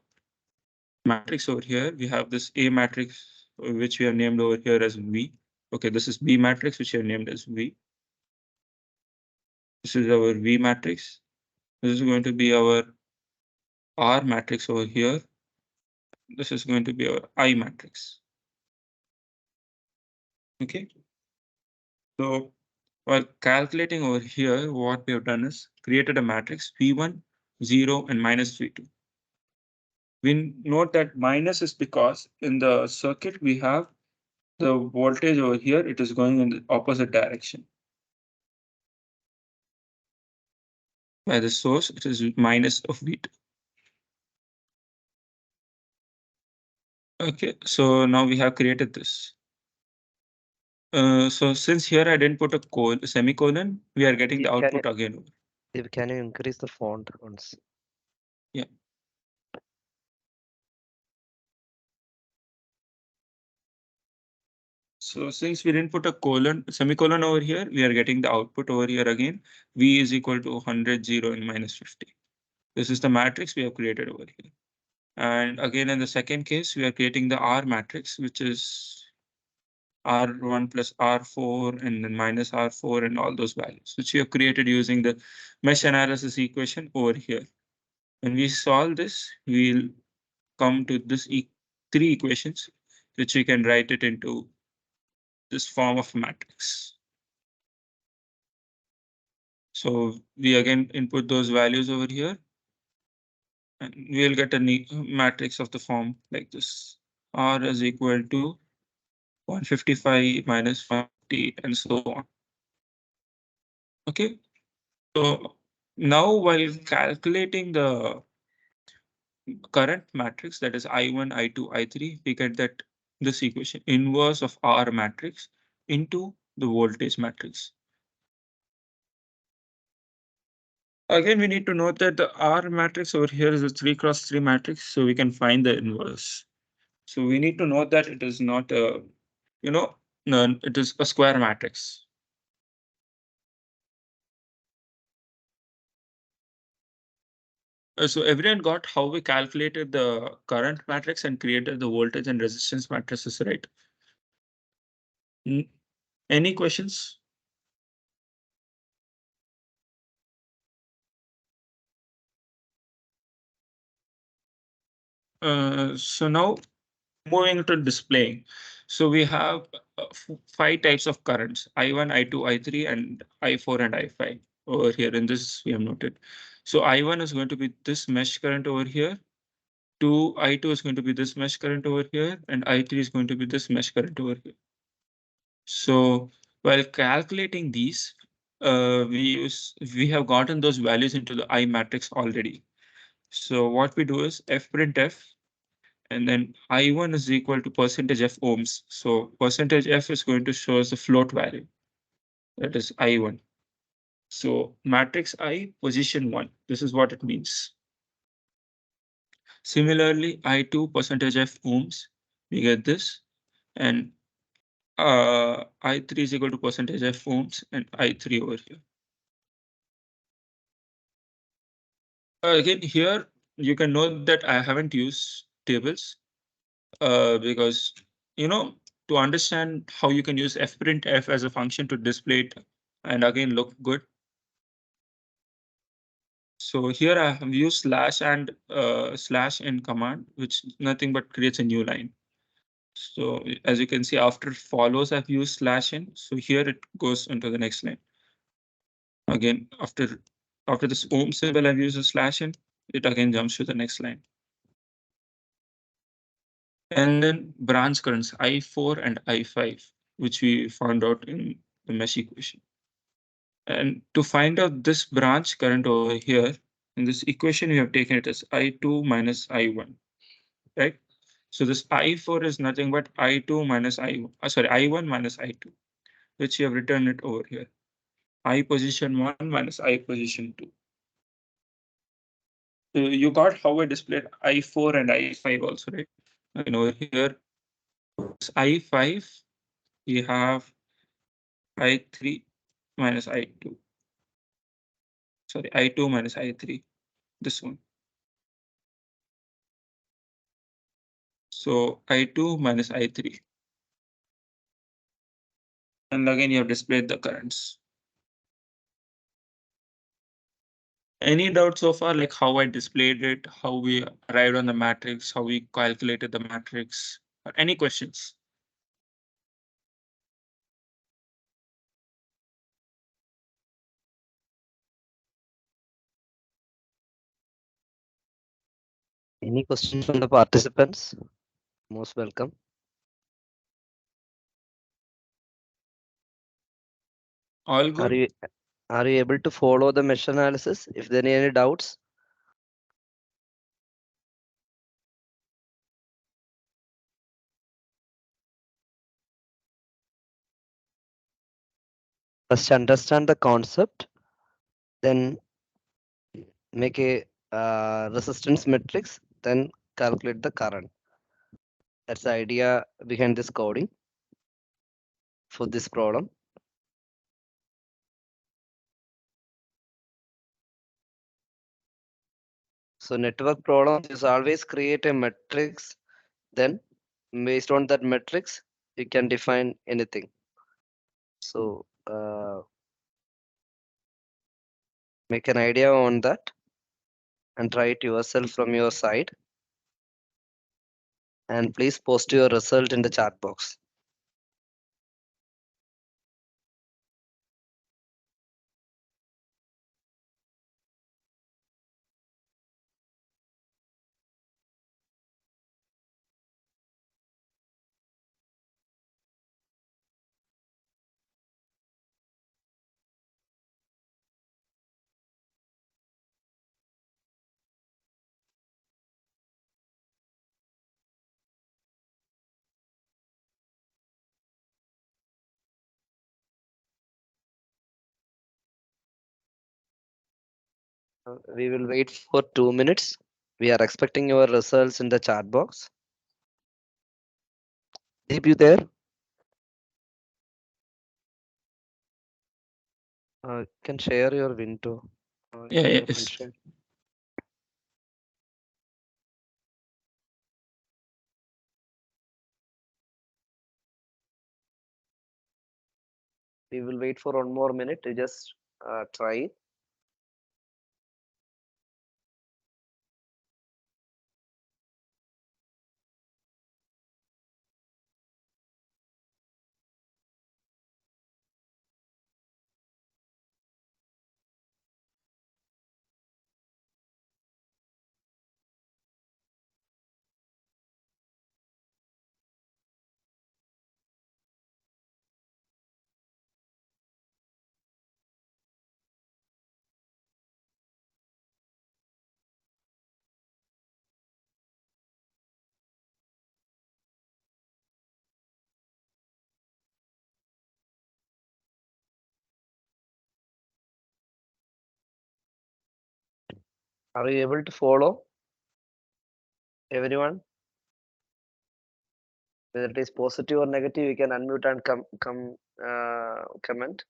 [SPEAKER 3] matrix over here, we have this A matrix, which we have named over here as V. Okay, this is B matrix, which we have named as V. This is our V matrix. This is going to be our R matrix over here. This is going to be our I matrix. Okay. So while calculating over here, what we have done is created a matrix V1, 0, and minus V2. We note that minus is because in the circuit we have the voltage over here, it is going in the opposite direction. By the source, it is minus of V2. Okay, so now we have created this. So since here I didn't put a semicolon, we are getting the output again.
[SPEAKER 1] Can you increase the font once?
[SPEAKER 3] Yeah. So since we didn't put a semicolon over here, we are getting the output over here again. V is equal to 100, 0, and minus 50. This is the matrix we have created over here. And again, in the second case, we are creating the R matrix, which is R1 plus R4 and then minus R4 and all those values, which we have created using the mesh analysis equation over here. When we solve this, we'll come to this 3 equations, which we can write it into this form of matrix. So we again input those values over here, and we'll get a matrix of the form like this. R is equal to 155 minus 150 and so on. Okay, so now while calculating the current matrix, that is I1, I2, I3, we get that this equation inverse of R matrix into the voltage matrix. Again, we need to note that the R matrix over here is a 3 cross 3 matrix, so we can find the inverse. So we need to note that it is not a, no, it is a square matrix. So everyone got how we calculated the current matrix and created the voltage and resistance matrices, right? Any questions? So now moving to displaying. So we have 5 types of currents, I1, I2, I3, and I4 and I5 over here. In this we have noted. So I1 is going to be this mesh current over here. I2 is going to be this mesh current over here, and I3 is going to be this mesh current over here. So while calculating these, we have gotten those values into the I matrix already. So what we do is f print f, and then I1 is equal to percentage f ohms. So percentage f is going to show us the float value. That is I1. So matrix I position 1. This is what it means. Similarly, I2 percentage f ohms, we get this, and I3 is equal to percentage F ohms and I3 over here. Again, here you can note that I haven't used tables because, you know, to understand how you can use fprintf as a function to display it and again look good. So here I have used slash and slash in command, which nothing but creates a new line. So as you can see, after follows, I've used slash in. So here it goes into the next line. Again, after this ohm symbol, I've used a slash in. It again jumps to the next line. And then branch currents I4 and I5, which we found out in the mesh equation. And to find out this branch current over here, in this equation, we have taken it as I2 minus I1, right? So this I4 is nothing but I2 minus I1 minus I2, which you have written it over here. I position 1 minus I position 2. So you got how I displayed I4 and I5 also, right? And over here, I5, we have I3 minus I2. Sorry, I2 minus I3, this one. So I2 minus I3. And again, you have displayed the currents. Any doubt so far, like how I displayed it, how we arrived on the matrix, how we calculated the matrix, or any questions?
[SPEAKER 1] Any questions from the participants? Most welcome.
[SPEAKER 3] All
[SPEAKER 1] Are
[SPEAKER 3] good?
[SPEAKER 1] you able to follow the mesh analysis? If there are any doubts, first understand the concept, then make a resistance matrix, then calculate the current. That's the idea behind this coding for this problem. So network problems is always create a matrix, then based on that matrix, you can define anything. So make an idea on that and try it yourself from your side. And please post your result in the chat box. We will wait for 2 minutes. We are expecting your results in the chat box. Deep, you there? Can share your window.
[SPEAKER 3] Yeah,
[SPEAKER 1] Can you
[SPEAKER 3] yes.
[SPEAKER 1] share? We will wait for 1 more minute to just try. Are you able to follow everyone? Whether it is positive or negative, you can unmute and comment.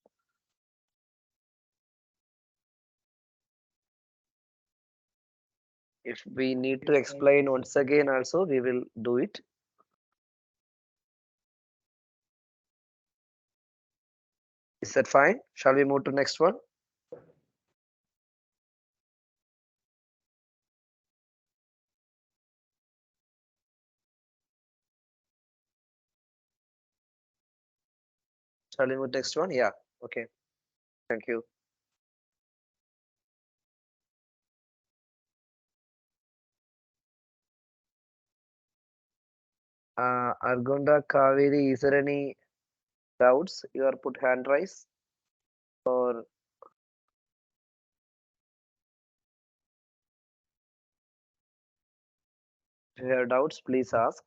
[SPEAKER 1] If we need to explain once again also, we will do it. Is that fine? Shall we move to next one? Shall we move to next one? Yeah. Okay. Thank you. Argonda Kaveri, is there any doubts? You are put hand raise, or if you have doubts, please ask.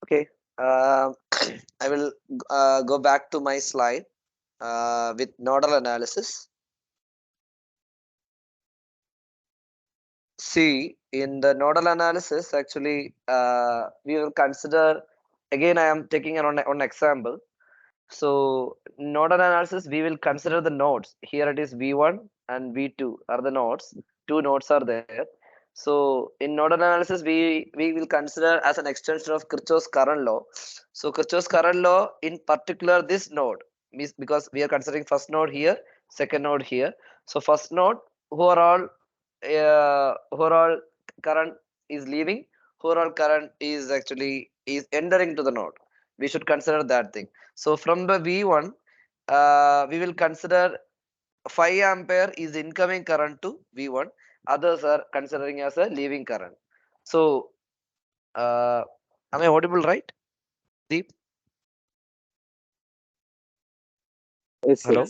[SPEAKER 1] Okay. I will go back to my slide with nodal analysis. See, in the nodal analysis, actually, we will consider, again, I am taking an example. So nodal analysis, we will consider the nodes. Here it is V1 and V2 are the nodes. Two nodes are there. So in nodal analysis, we will consider as an extension of Kirchhoff's current law. So Kirchhoff's current law, in particular, this node, means because we are considering first node here, second node here. So first node, overall current is leaving, overall current is actually is entering to the node. We should consider that thing. So from the V1, we will consider 5 ampere is incoming current to V1. Others are considering as a leaving current. So, am I audible, right? Deep?
[SPEAKER 6] Yes, sir.
[SPEAKER 1] Hello?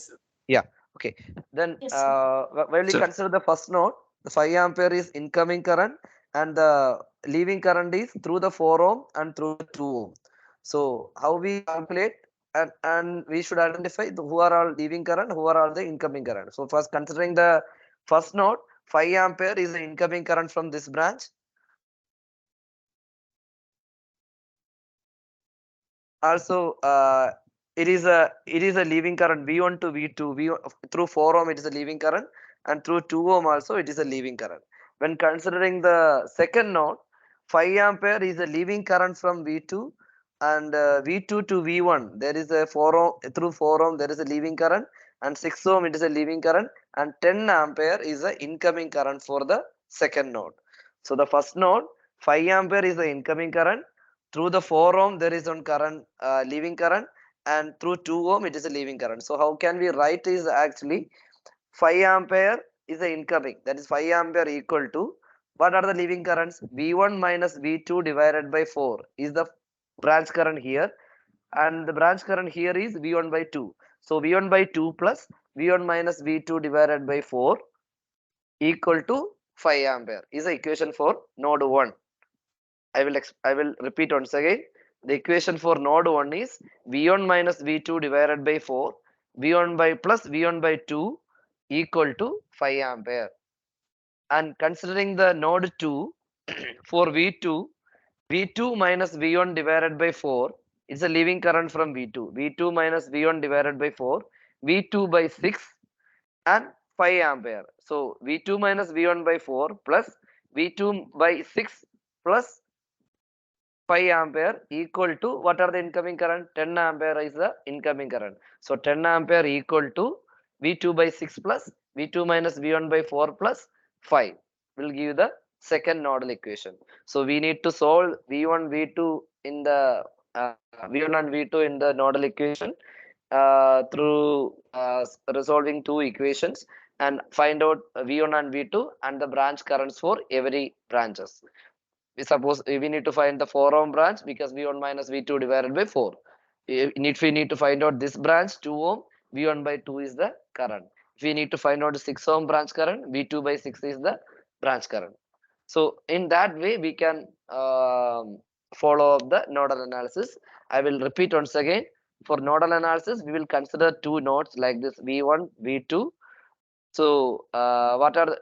[SPEAKER 1] Yeah. Okay. Then, while we
[SPEAKER 3] Sir.
[SPEAKER 1] consider the first node, the 5 ampere is incoming current, and the leaving current is through the 4 ohm and through the 2 ohm. So, how we calculate, and we should identify who are all leaving current, who are all the incoming current. So, first considering the first node, 5 ampere is the incoming current from this branch. Also, it is a leaving current V1 to V2. Through 4 ohm it is a leaving current, and through 2 ohm also it is a leaving current. When considering the second node, 5 ampere is a leaving current from V2, and V2 to V1 there is a 4 ohm. Through 4 ohm there is a leaving current, and 6 ohm it is a leaving current, and 10 ampere is the incoming current for the second node. So the first node, 5 ampere is the incoming current. Through the 4 ohm there is one current, leaving current, and through 2 ohm it is a leaving current. So how can we write is actually 5 ampere is the incoming, that is 5 ampere equal to, what are the leaving currents? V1 minus V2 divided by 4 is the branch current here, and the branch current here is V1 by 2. So V1 by 2 plus V1 minus V2 divided by 4 equal to 5 ampere is the equation for node 1. I will repeat once again. The equation for node 1 is V1 minus V2 divided by 4, V1 by plus V1 by 2 equal to 5 ampere. And considering the node 2, for V2, V2 minus V1 divided by 4 is a leaving current from V2. V2 minus V1 divided by 4, V2 by 6 and 5 ampere. So V2 minus V1 by 4 plus V2 by 6 plus 5 ampere equal to, what are the incoming current? 10 ampere is the incoming current. So 10 ampere equal to V2 by 6 plus V2 minus V1 by 4 plus 5 will give the second nodal equation. So we need to solve V1, V2 in the V1 and V2 in the nodal equation through resolving two equations, and find out V1 and V2 and the branch currents for every branches. We suppose we need to find the 4 ohm branch because V1 minus V2 divided by 4. If we need to find out this branch 2 ohm, V1 by 2 is the current. If we need to find out the 6 ohm branch current, V2 by 6 is the branch current. So in that way we can follow up the nodal analysis. I will repeat once again. for nodal analysis, we will consider two nodes like this V1, V2. So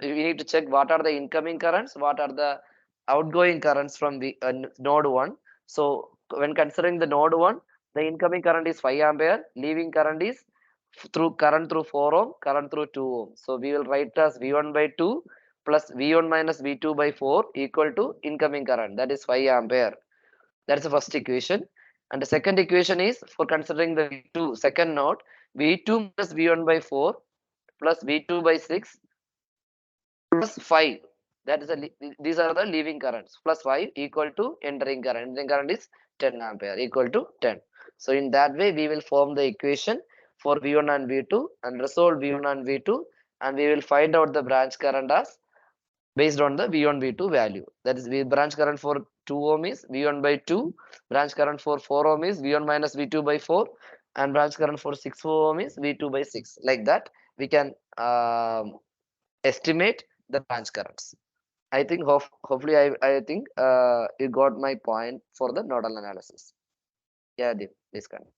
[SPEAKER 1] we need to check what are the incoming currents, what are the outgoing currents from the node 1. So when considering the node 1, the incoming current is 5 ampere, leaving current is through current through 4 ohm, current through 2 ohm. So we will write as V1 by 2 plus V1 minus V2 by 4 equal to incoming current, that is 5 ampere. That's the first equation. And the second equation is for considering the V2 second node, V2 minus V1 by 4 plus V2 by 6 plus 5. That is these are the leaving currents. Plus 5 equal to entering current. Entering current is 10 ampere equal to 10. So in that way, we will form the equation for V1 and V2 and resolve V1 and V2, and we will find out the branch current as based on the V1 V2 value. That is, the branch current for 2 ohm is V1 by 2, branch current for 4 ohm is V1 minus V2 by 4, and branch current for 6 ohm is V2 by 6. Like that, we can estimate the branch currents. I think hopefully I think you got my point for the nodal analysis. Yeah, Deep, please continue.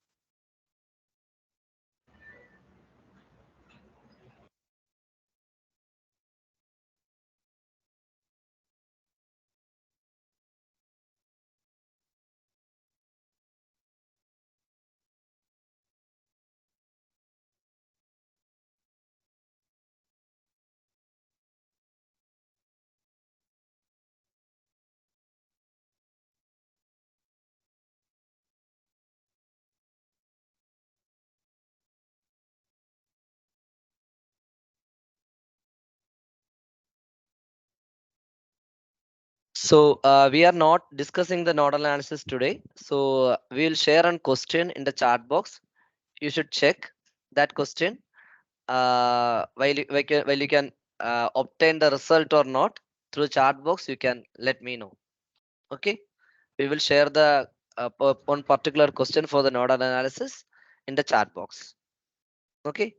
[SPEAKER 1] So we are not discussing the nodal analysis today. So we will share a question in the chat box. You should check that question while you can obtain the result or not through chat box. You can let me know. Okay, we will share the one particular question for the nodal analysis in the chat box. Okay,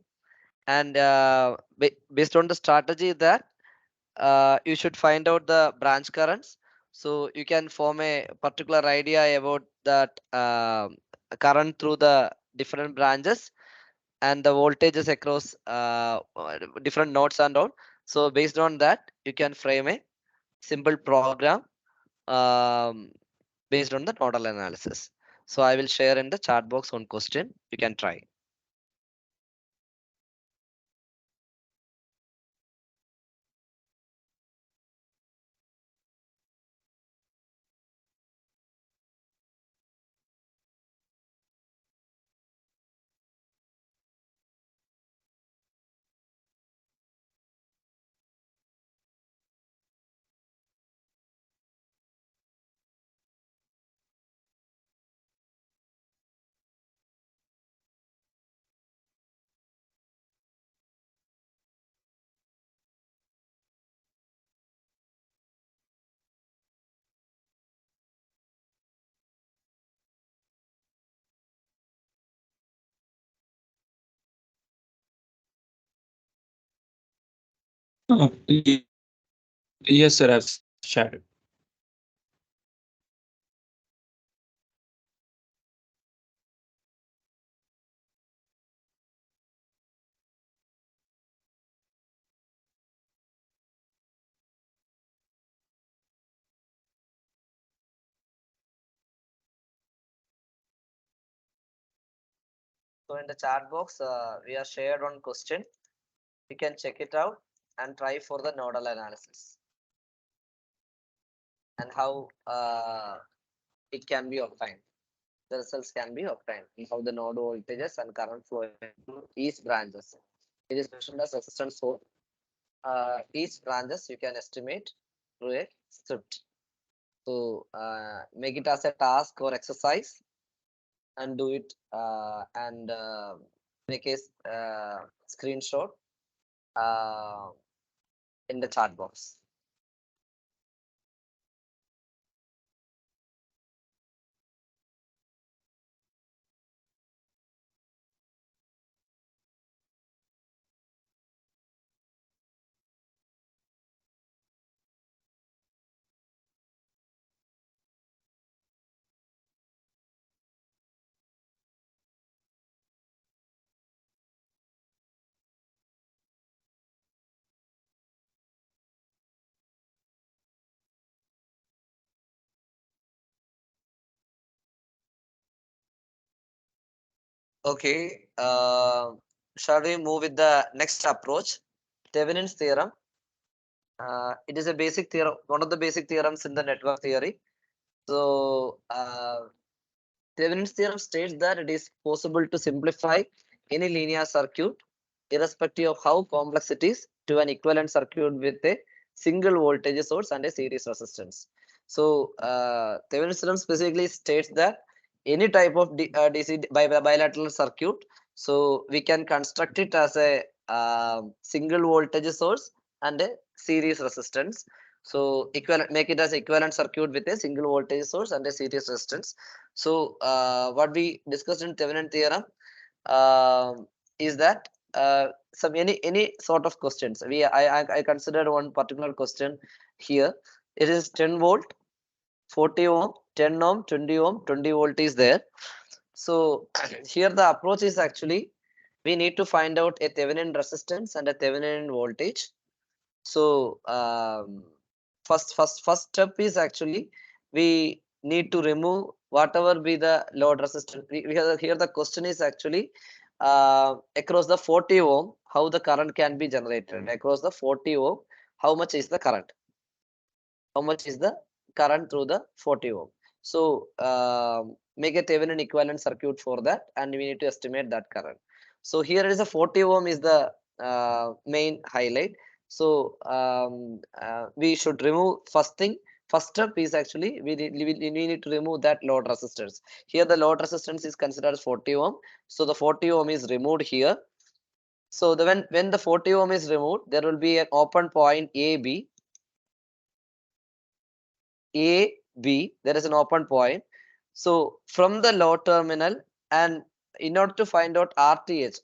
[SPEAKER 1] and based on the strategy that you should find out the branch currents, so you can form a particular idea about that current through the different branches and the voltages across different nodes and all. So based on that, you can frame a simple program um, based on the nodal analysis. So I will share in the chat box one question. You can try.
[SPEAKER 3] Ye- Yes, sir. I've shared.
[SPEAKER 1] So in the chat box, we are shared one question. You can check it out and try for the nodal analysis and how it can be obtained. The results can be obtained and how the node voltages and current flow into each branches. It is mentioned as resistance source. Each branches you can estimate through a script. So make it as a task or exercise and do it and make a screenshot uh, in the chat box. Okay. Shall we move with the next approach? Thevenin's theorem. It is a basic theorem, one of the basic theorems in the network theory. So, Thevenin's theorem states that it is possible to simplify any linear circuit, irrespective of how complex it is, to an equivalent circuit with a single voltage source and a series resistance. So, Thevenin's theorem specifically states that any type of DC bilateral circuit, so we can construct it as a single voltage source and a series resistance. So, equivalent, make it as equivalent circuit with a single voltage source and a series resistance. So, what we discussed in Thevenin theorem is that some any sort of questions. I considered one particular question here. It is 10 volt, 40 ohm, 10 ohm, 20 ohm, 20 volt is there. So here the approach is actually we need to find out a Thevenin resistance and a Thevenin voltage. So first step is actually we need to remove whatever be the load resistance. Here the question is actually across the 40 ohm how the current can be generated. Across the 40 ohm, how much is the current? How much is the current through the 40 ohm? So make a Thevenin equivalent circuit for that, and we need to estimate that current. So here is a 40 ohm is the main highlight. So we should remove first thing. First step is actually we need to remove that load resistance. Here the load resistance is considered as 40 ohm. So the 40 ohm is removed here. So when the 40 ohm is removed, there will be an open point AB. A, B, there is an open point. So from the load terminal, and in order to find out RTH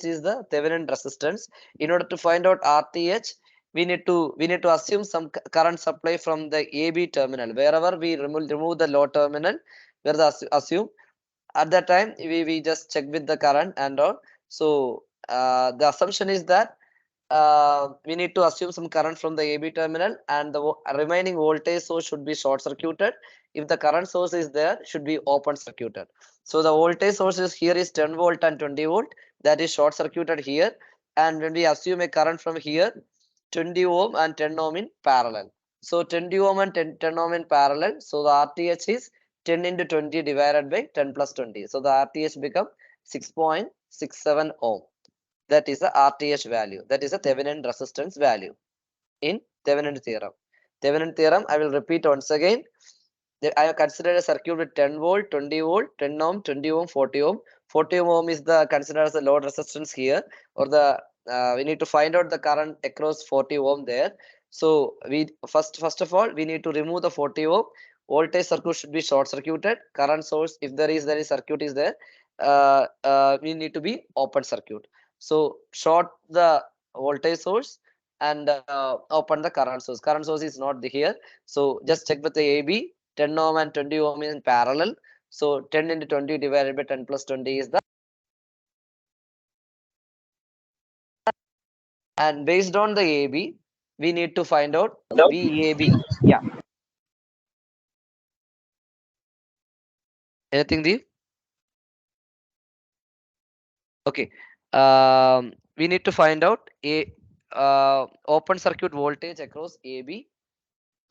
[SPEAKER 1] is the Thevenin resistance. In order to find out RTH, we need to assume some current supply from the AB terminal. Wherever we remove the load terminal, where the assume at that time we just check with the current and all. So the assumption is that we need to assume some current from the AB terminal, and the remaining voltage source should be short circuited. If the current source is there, should be open circuited. So the voltage source is here is 10 volt and 20 volt, that is short circuited here. And when we assume a current from here, 20 ohm and 10 ohm in parallel. So 20 ohm and 10 ohm in parallel. So the RTH is 10 into 20 divided by 10 plus 20. So the RTH become 6.67 ohm. That is the RTH value. That is the Thevenin resistance value in Thevenin theorem. Thevenin theorem, I will repeat once again. I have considered a circuit with 10 volt, 20 volt, 10 ohm, 20 ohm, 40 ohm. 40 ohm is the considered as the load resistance here, or the we need to find out the current across 40 ohm there. So we first of all we need to remove the 40 ohm. Voltage circuit should be short circuited. Current source, if there is circuit is there, we need to be open circuit. So short the voltage source and open the current source. Current source is not here. So just check with the AB. 10 ohm and 20 ohm in parallel. So 10 into 20 divided by 10 plus 20 is the, and based on the AB, we need to find out VAB. Yeah. Anything, Deep? Okay. We need to find out a open circuit voltage across AB.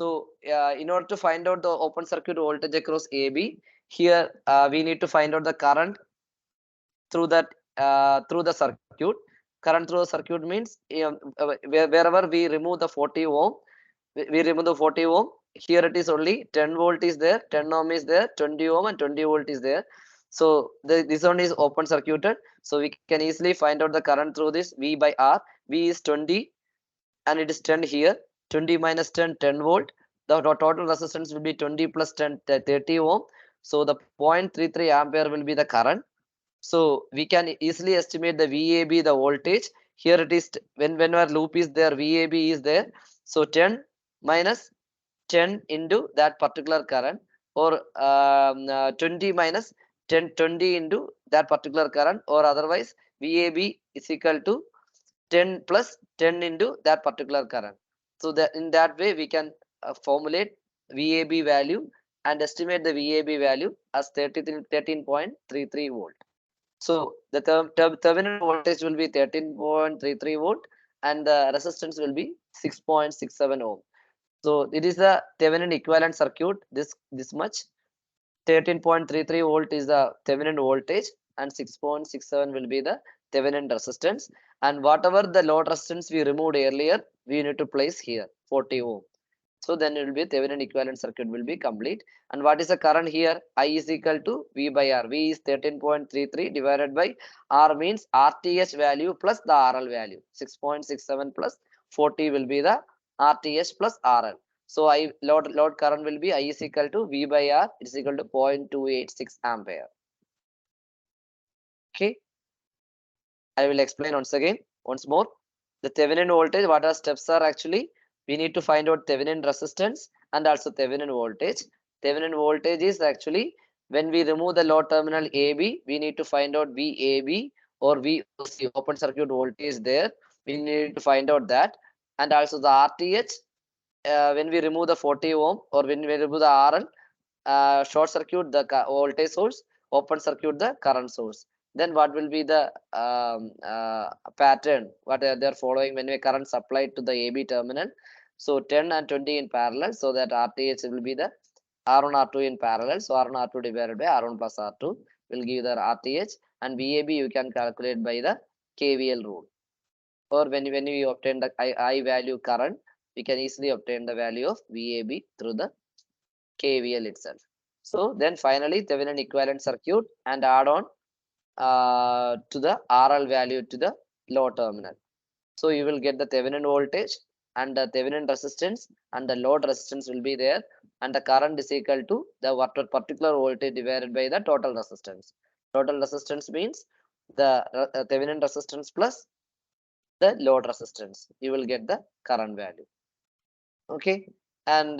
[SPEAKER 1] So in order to find out the open circuit voltage across AB, here we need to find out the current through that through the circuit. Current through the circuit means wherever we remove the 40 ohm, we remove the 40 ohm. Here it is only 10 volt is there, 10 ohm is there, 20 ohm and 20 volt is there. So this one is open circuited. So we can easily find out the current through this V by R. V is 20 and it is 10 here. 20 minus 10, 10 volt. The total resistance will be 20 plus 10, 30 ohm. So the 0.33 ampere will be the current. So we can easily estimate the VAB, the voltage. Here it is when our loop is there, VAB is there. So 10 minus 10 into that particular current, or 20 minus 10, 20 into that particular current, or otherwise VAB is equal to 10 plus 10 into that particular current. So that in that way we can formulate VAB value and estimate the VAB value as 13.33 volt. So the terminal voltage will be 13.33 volt and the resistance will be 6.67 ohm. So it is the Thevenin equivalent circuit. This much 13.33 volt is the Thevenin voltage and 6.67 will be the Thevenin resistance. And whatever the load resistance we removed earlier, we need to place here 40 ohm. So then it will be Thevenin equivalent circuit will be complete. And what is the current here? I is equal to V by R. V is 13.33 divided by R means RTH value plus the RL value. 6.67 plus 40 will be the RTH plus RL. So I load current will be I is equal to V by R. It is equal to 0.286 ampere. Okay. I will explain once more. The Thevenin voltage, what are steps are actually? We need to find out Thevenin resistance and also Thevenin voltage. Thevenin voltage is actually when we remove the load terminal AB, we need to find out VAB or VOC, open circuit voltage there. We need to find out that. And also the RTH, when we remove the 40 ohm or when we remove the RL, short circuit the voltage source, open circuit the current source. Then what will be the pattern what they're following when we current supplied to the AB terminal? So 10 and 20 in parallel, so that RTH will be the R1 R2 in parallel. So R1 R2 divided by R1 plus R2 will give the RTH, and VAB you can calculate by the KVL rule. Or when we obtain the I value current, we can easily obtain the value of VAB through the KVL itself. So then finally Thevenin equivalent circuit and add on to the RL value to the load terminal. So you will get the Thevenin voltage and the Thevenin resistance and the load resistance will be there, and the current is equal to the particular voltage divided by the total resistance. Total resistance means the Thevenin resistance plus the load resistance. You will get the current value. Okay, and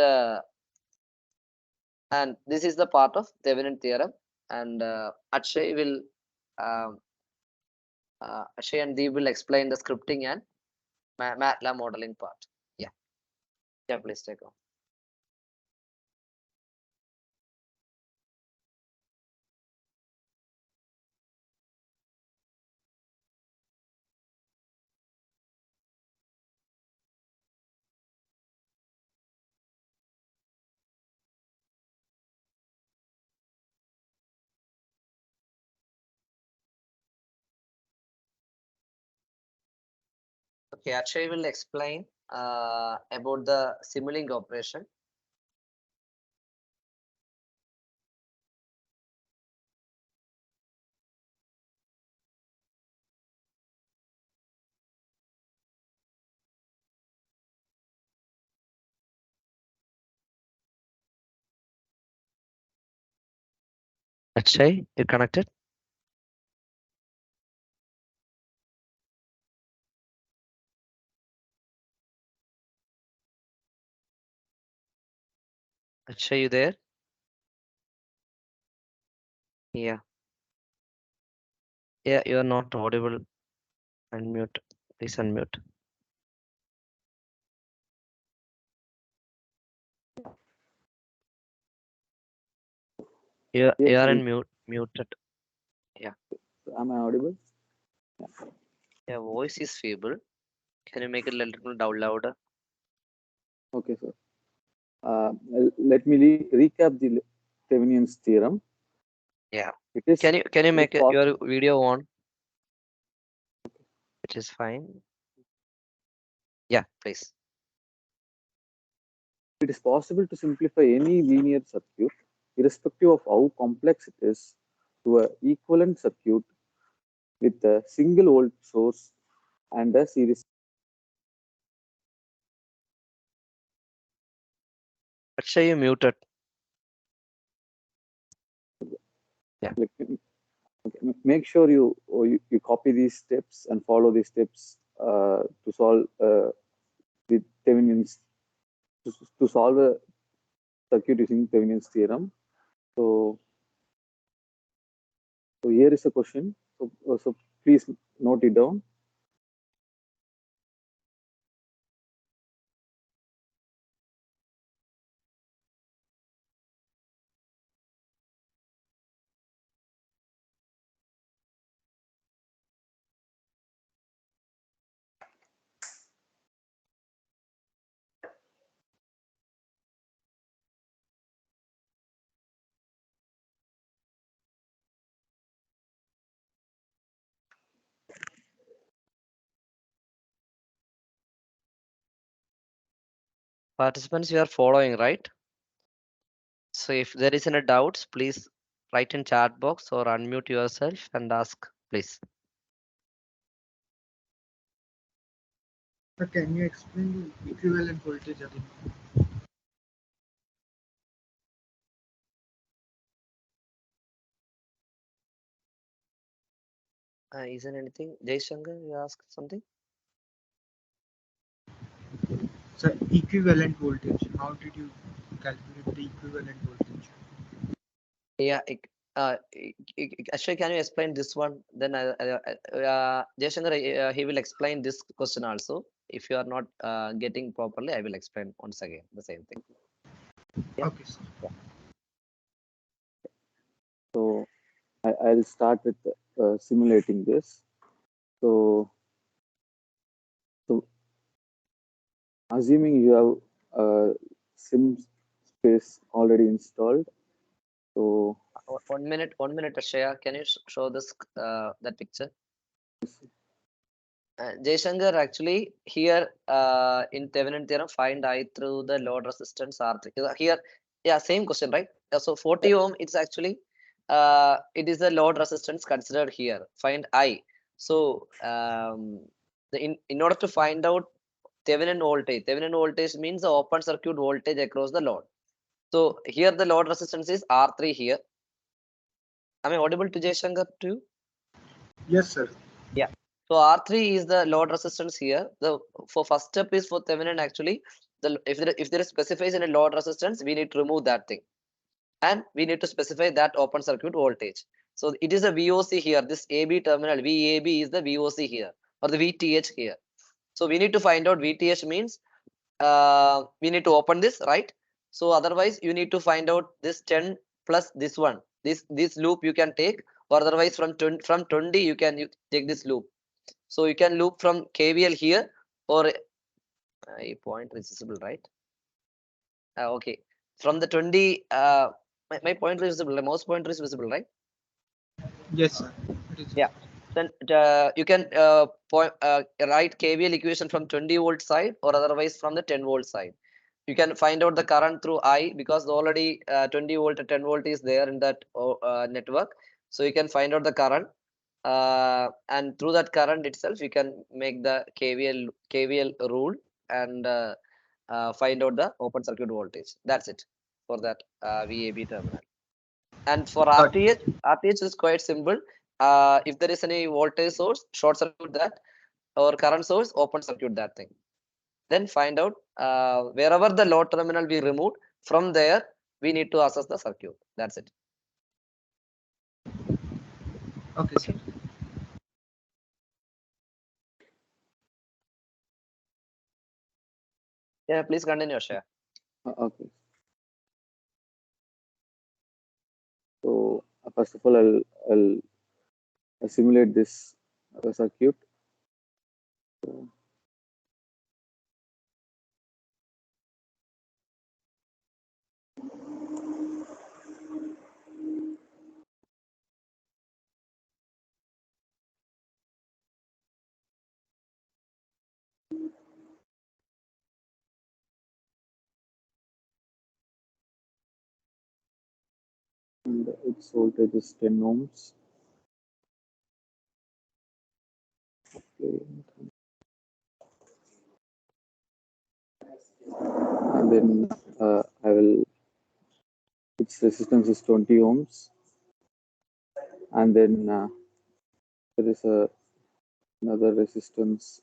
[SPEAKER 1] this is the part of Thevenin theorem, and Akshay will um, Akshay and Deep will explain the scripting and MATLAB modeling part. Yeah, yeah, please take on. Okay, Akshay will explain about the simulating operation. Akshay, you connected? Akshay, you there? Yeah. Yeah, you are not audible. Unmute. Please unmute. You
[SPEAKER 6] Yes,
[SPEAKER 1] are in muted. Yeah.
[SPEAKER 6] am I audible?
[SPEAKER 1] Your voice is feeble. Can you make it a little down louder?
[SPEAKER 6] Okay, sir. Let me recap the Thevenin's theorem.
[SPEAKER 1] Yeah.
[SPEAKER 6] It is
[SPEAKER 1] Can you make it,
[SPEAKER 6] possible.
[SPEAKER 1] your video on? Which is fine. Yeah, please.
[SPEAKER 6] It is possible to simplify any linear circuit, irrespective of how complex it is, to a equivalent circuit with a single volt source and a series.
[SPEAKER 1] Akshay, you muted. Yeah.
[SPEAKER 6] Like, okay, make sure you copy these steps and follow these steps to solve the Thevenin's to solve a circuit using Thevenin's theorem. So here is a question. So please note it down.
[SPEAKER 1] Participants, you are following, right? So if there is any doubts, please write in chat box or unmute yourself and ask, please.
[SPEAKER 5] Sir, can you explain the equivalent voltage again?
[SPEAKER 1] Isn't anything? Jay Shankar, you ask something?
[SPEAKER 5] Sir, equivalent voltage. How did you calculate the equivalent voltage?
[SPEAKER 1] Yeah, actually, can you explain this one? Then Jay Shankar, he will explain this question also. If you are not getting properly, I will explain once again the same thing. Yeah.
[SPEAKER 5] Okay, sir.
[SPEAKER 6] So I'll start with simulating this. So assuming you have sim space already installed. So
[SPEAKER 1] 1 minute, Aksaya. Can you show this that picture? Jaishankar, actually here in Thevenin theorem, find I through the load resistance R3. Here, yeah, same question, right? So 40 ohm, it's actually it is the load resistance considered here. Find I. So in order to find out Thevenin voltage means the open circuit voltage across the load. So here the load resistance is R3 here. Am I audible to Jaishankar too?
[SPEAKER 5] Yes, sir.
[SPEAKER 1] Yeah. So R3 is the load resistance here. The for first step is for Thevenin actually. If there is specifies in a load resistance, we need to remove that thing, and we need to specify that open circuit voltage. So it is a VOC here. This AB terminal VAB is the VOC here or the VTH here. So we need to find out VTH means we need to open this, right? So otherwise you need to find out this 10 plus this one. This loop you can take, or otherwise from 20 you can take this loop. So you can loop from KVL here, or a point is visible, right? Okay. From the 20, my pointer is visible. The mouse pointer is visible, right?
[SPEAKER 5] Yes, sir. It is.
[SPEAKER 1] Yeah. Then you can write KVL equation from 20 volt side, or otherwise from the 10 volt side. You can find out the current through I, because already 20 volt 10 volt is there in that network. So you can find out the current, and through that current itself you can make the KVL rule and find out the open circuit voltage. That's it for that VAB terminal. And for
[SPEAKER 5] Got it.
[SPEAKER 1] RTH is quite simple. If there is any voltage source, short circuit that, or current source, open circuit that thing. Then find out wherever the load terminal we removed, from there we need to assess the circuit. That's it.
[SPEAKER 5] Okay, sir.
[SPEAKER 1] Yeah, please continue, Shaya.
[SPEAKER 6] okay. So first of all, I'll simulate this circuit. So, and its voltage is 10 ohms. Okay. And then its resistance is 20 ohms. And then there is another resistance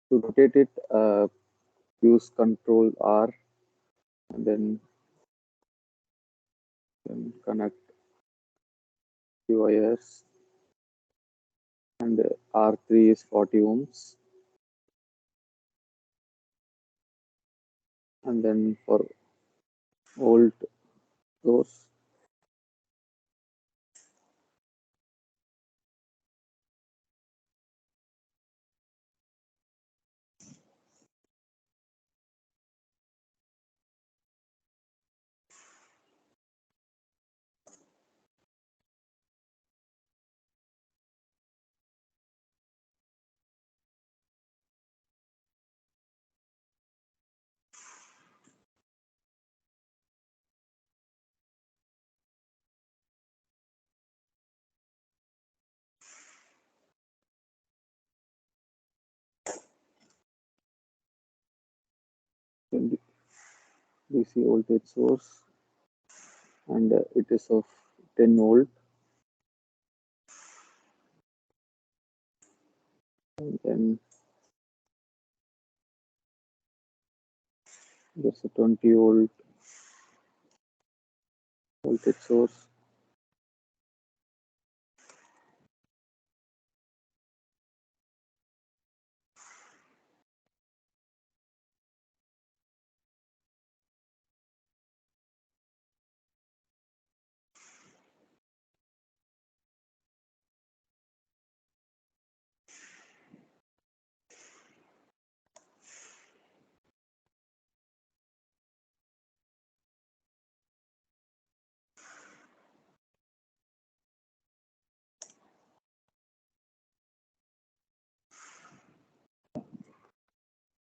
[SPEAKER 6] to rotate it. Use control R, and then connect the wires, and R3 is 40 ohms. And then for volt source, DC voltage source, and it is of 10 volt. And then there's a 20 volt voltage source.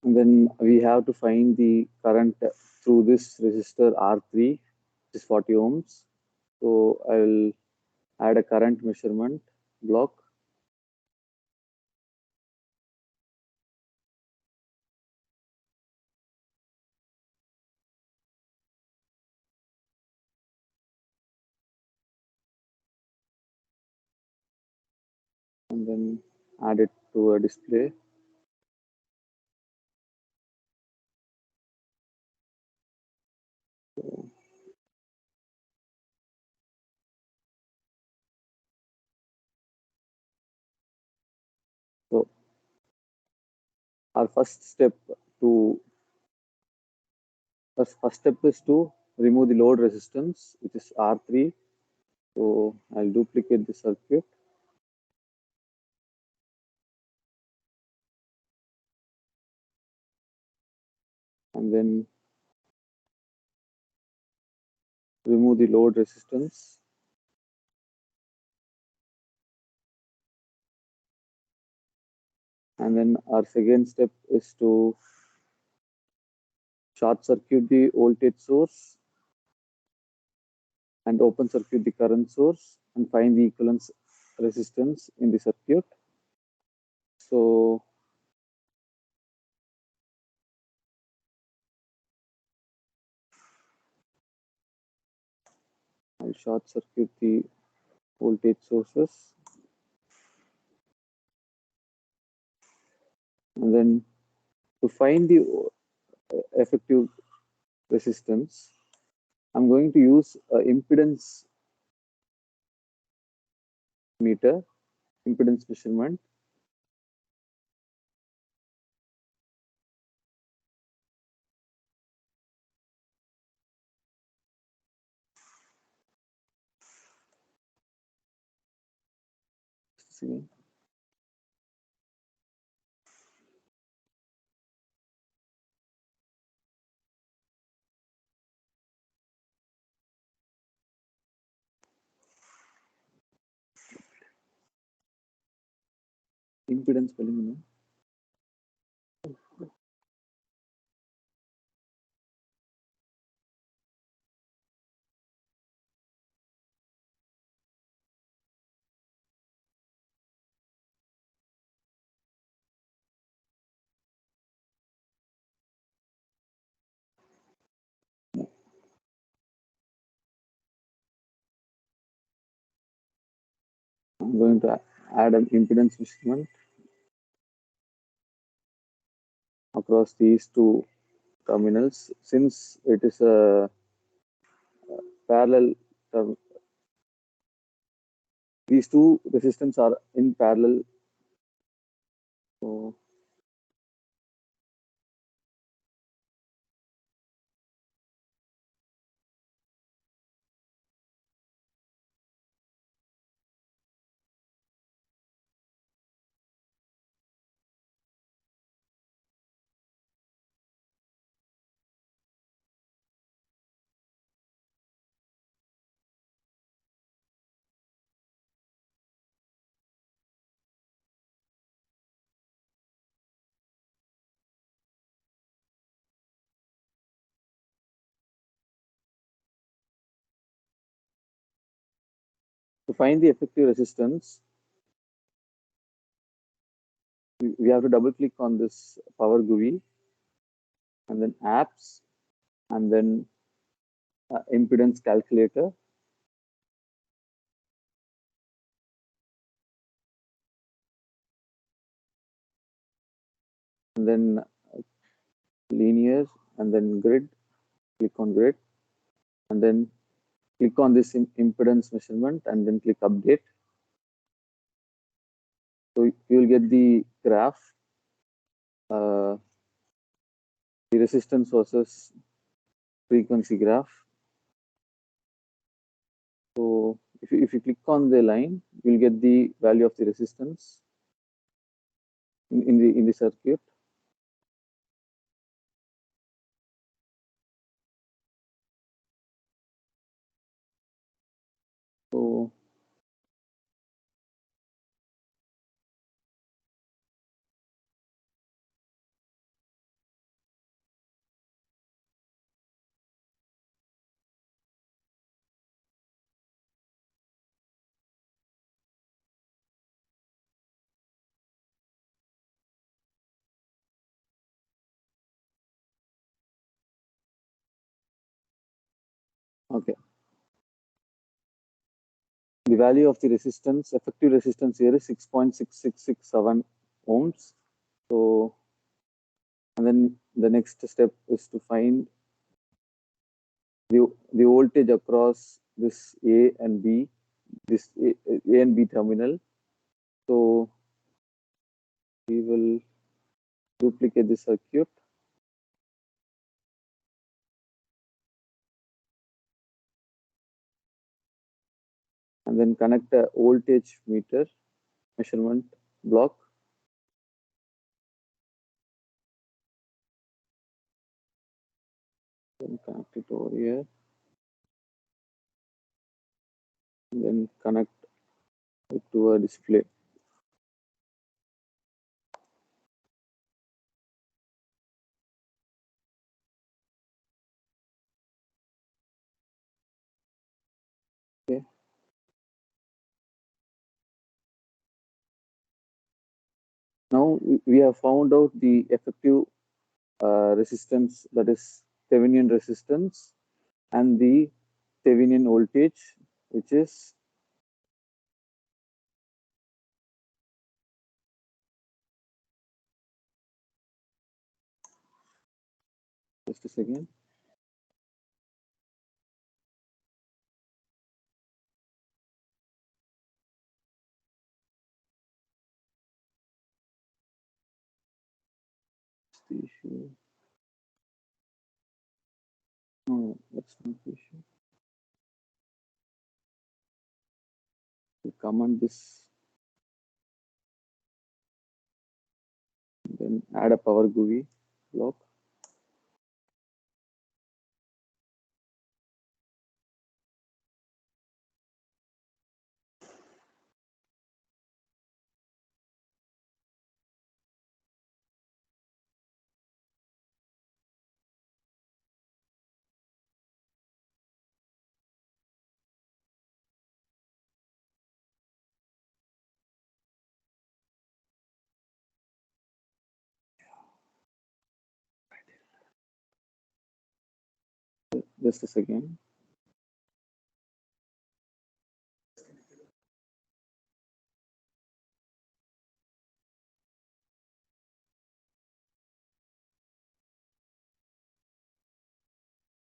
[SPEAKER 6] And then we have to find the current through this resistor R3, which is 40 ohms. So I will add a current measurement block. And then add it to a display. So our first step is to remove the load resistance, which is R3. So I'll duplicate the circuit. And then remove the load resistance. And then our second step is to short circuit the voltage source and open circuit the current source and find the equivalence resistance in the circuit. So I'll short circuit the voltage sources. And then to find the effective resistance, I'm going to use impedance meter, impedance measurement. See. Impedance spelling, you know. I'm going to add an impedance measurement across these two terminals. Since it is a parallel these two resistance are in parallel. So to find the effective resistance, we have to double click on this power GUI and then apps and then impedance calculator. And then linear, and then grid. Click on grid, and then click on this impedance measurement, and then click update. So you will get the graph, the resistance versus frequency graph. So if you click on the line, you'll get the value of the resistance in the circuit. So okay, the value of the resistance, effective resistance here is 6.6667 ohms. So, and then the next step is to find the voltage across this A and B, this A and B terminal. So we will duplicate the circuit. And then connect a voltage meter measurement block. Then connect it over here. And then connect it to a display. Okay. Now we have found out the effective resistance, that is Thevenin resistance, and the Thevenin voltage, which is just a second. The issue. No, that's not the issue. We comment this, then add a power GUI block. Just a second.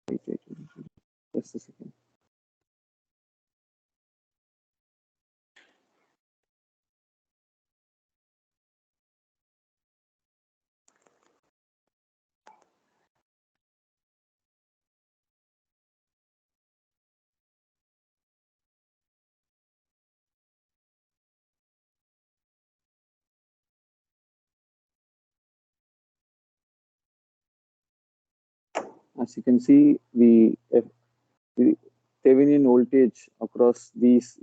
[SPEAKER 6] Wait. Just a second. As you can see, the Thevenin voltage across these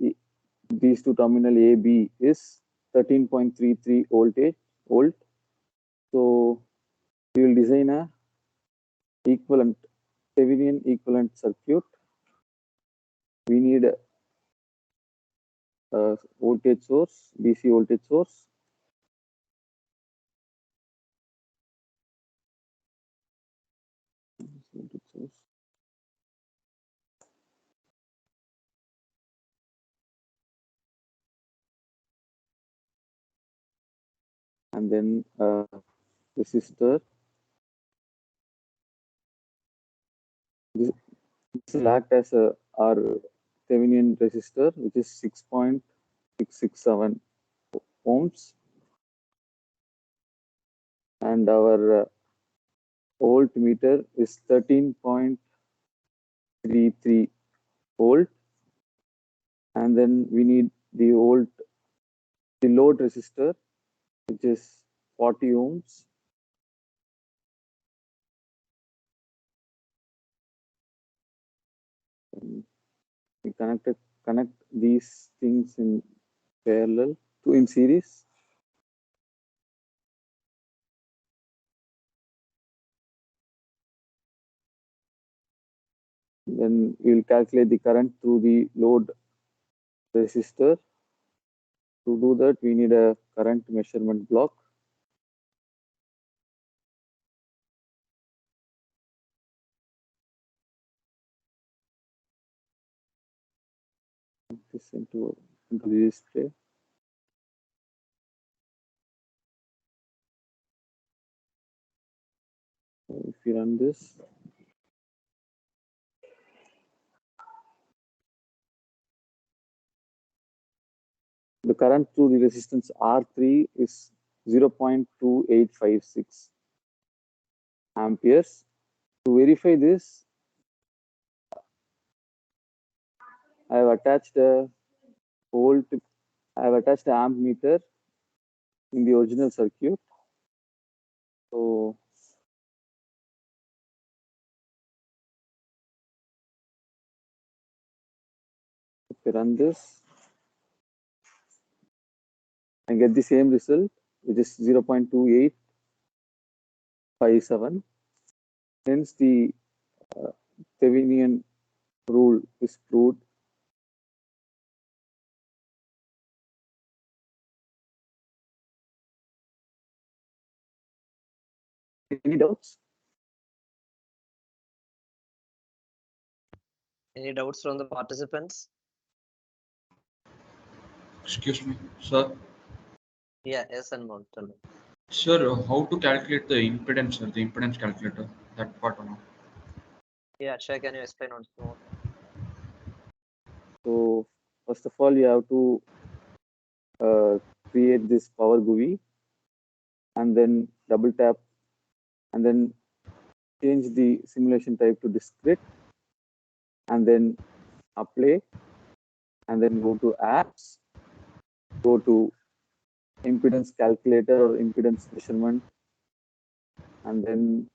[SPEAKER 6] two terminal A, B is 13.33 volt. So we will design a equivalent Thevenin equivalent circuit. We need a voltage source, DC voltage source. Voltage source. and then resistor. This will act as our Thevenin resistor, which is 6.667 ohms, and our voltmeter is 13.33 volt, and then we need the load resistor, which is 40 ohms. And we connect these things in parallel to in series. Then we will calculate the current through the load resistor. To do that, we need a current measurement block. This into the display. So if you run this, the current through the resistance R3 is 0.2856 amperes. To verify this, I have attached a amp meter in the original circuit. So if you run this and get the same result, which is 0.2857, hence the Thevenin rule is proved. Any doubts?
[SPEAKER 1] Any doubts from the participants?
[SPEAKER 3] Excuse me, sir.
[SPEAKER 1] Yeah, yes, and tell me.
[SPEAKER 3] Sir, how to calculate the impedance, sir? The impedance calculator, that part or not?
[SPEAKER 1] Yeah, Akshay, can you explain once more?
[SPEAKER 6] So first of all, you have to create this power GUI, and then double tap, and then change the simulation type to discrete, and then apply, and then go to apps, go to impedance calculator or impedance measurement, and then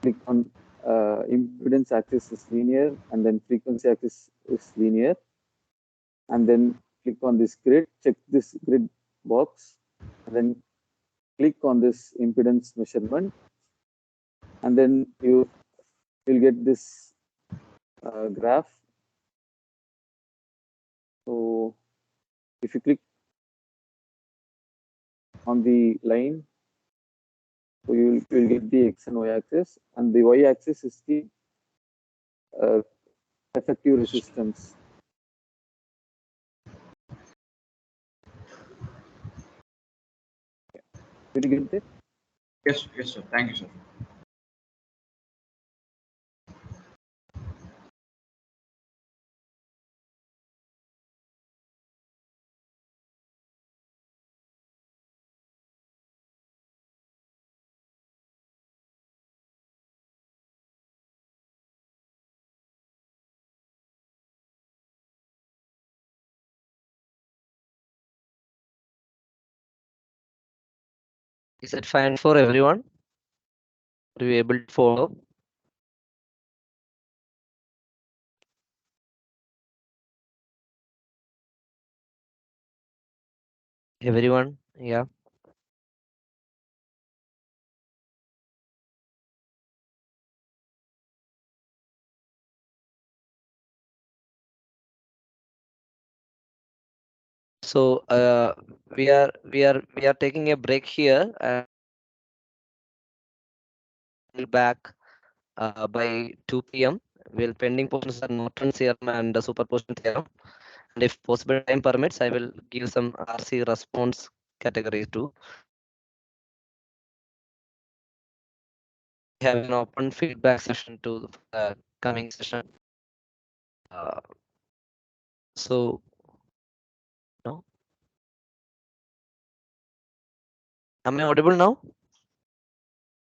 [SPEAKER 6] click on impedance axis is linear, and then frequency axis is linear, and then click on this grid, check this grid box, and then click on this impedance measurement, and then you will get this graph. So if you click on the line, so you will get the x and y axis, and the y axis is the effective resistance. Did you get it?
[SPEAKER 3] Yes, yes, sir. Thank you, sir.
[SPEAKER 1] Is it fine for everyone? Are you able to follow? Everyone, yeah. So we are taking a break here and we'll back by 2 p.m. We'll pending portions are Norton's theorem and the superposition theorem. And if possible time permits, I will give some RC response categories too. have an open feedback session to for the coming session. Uh, so no, am I audible now?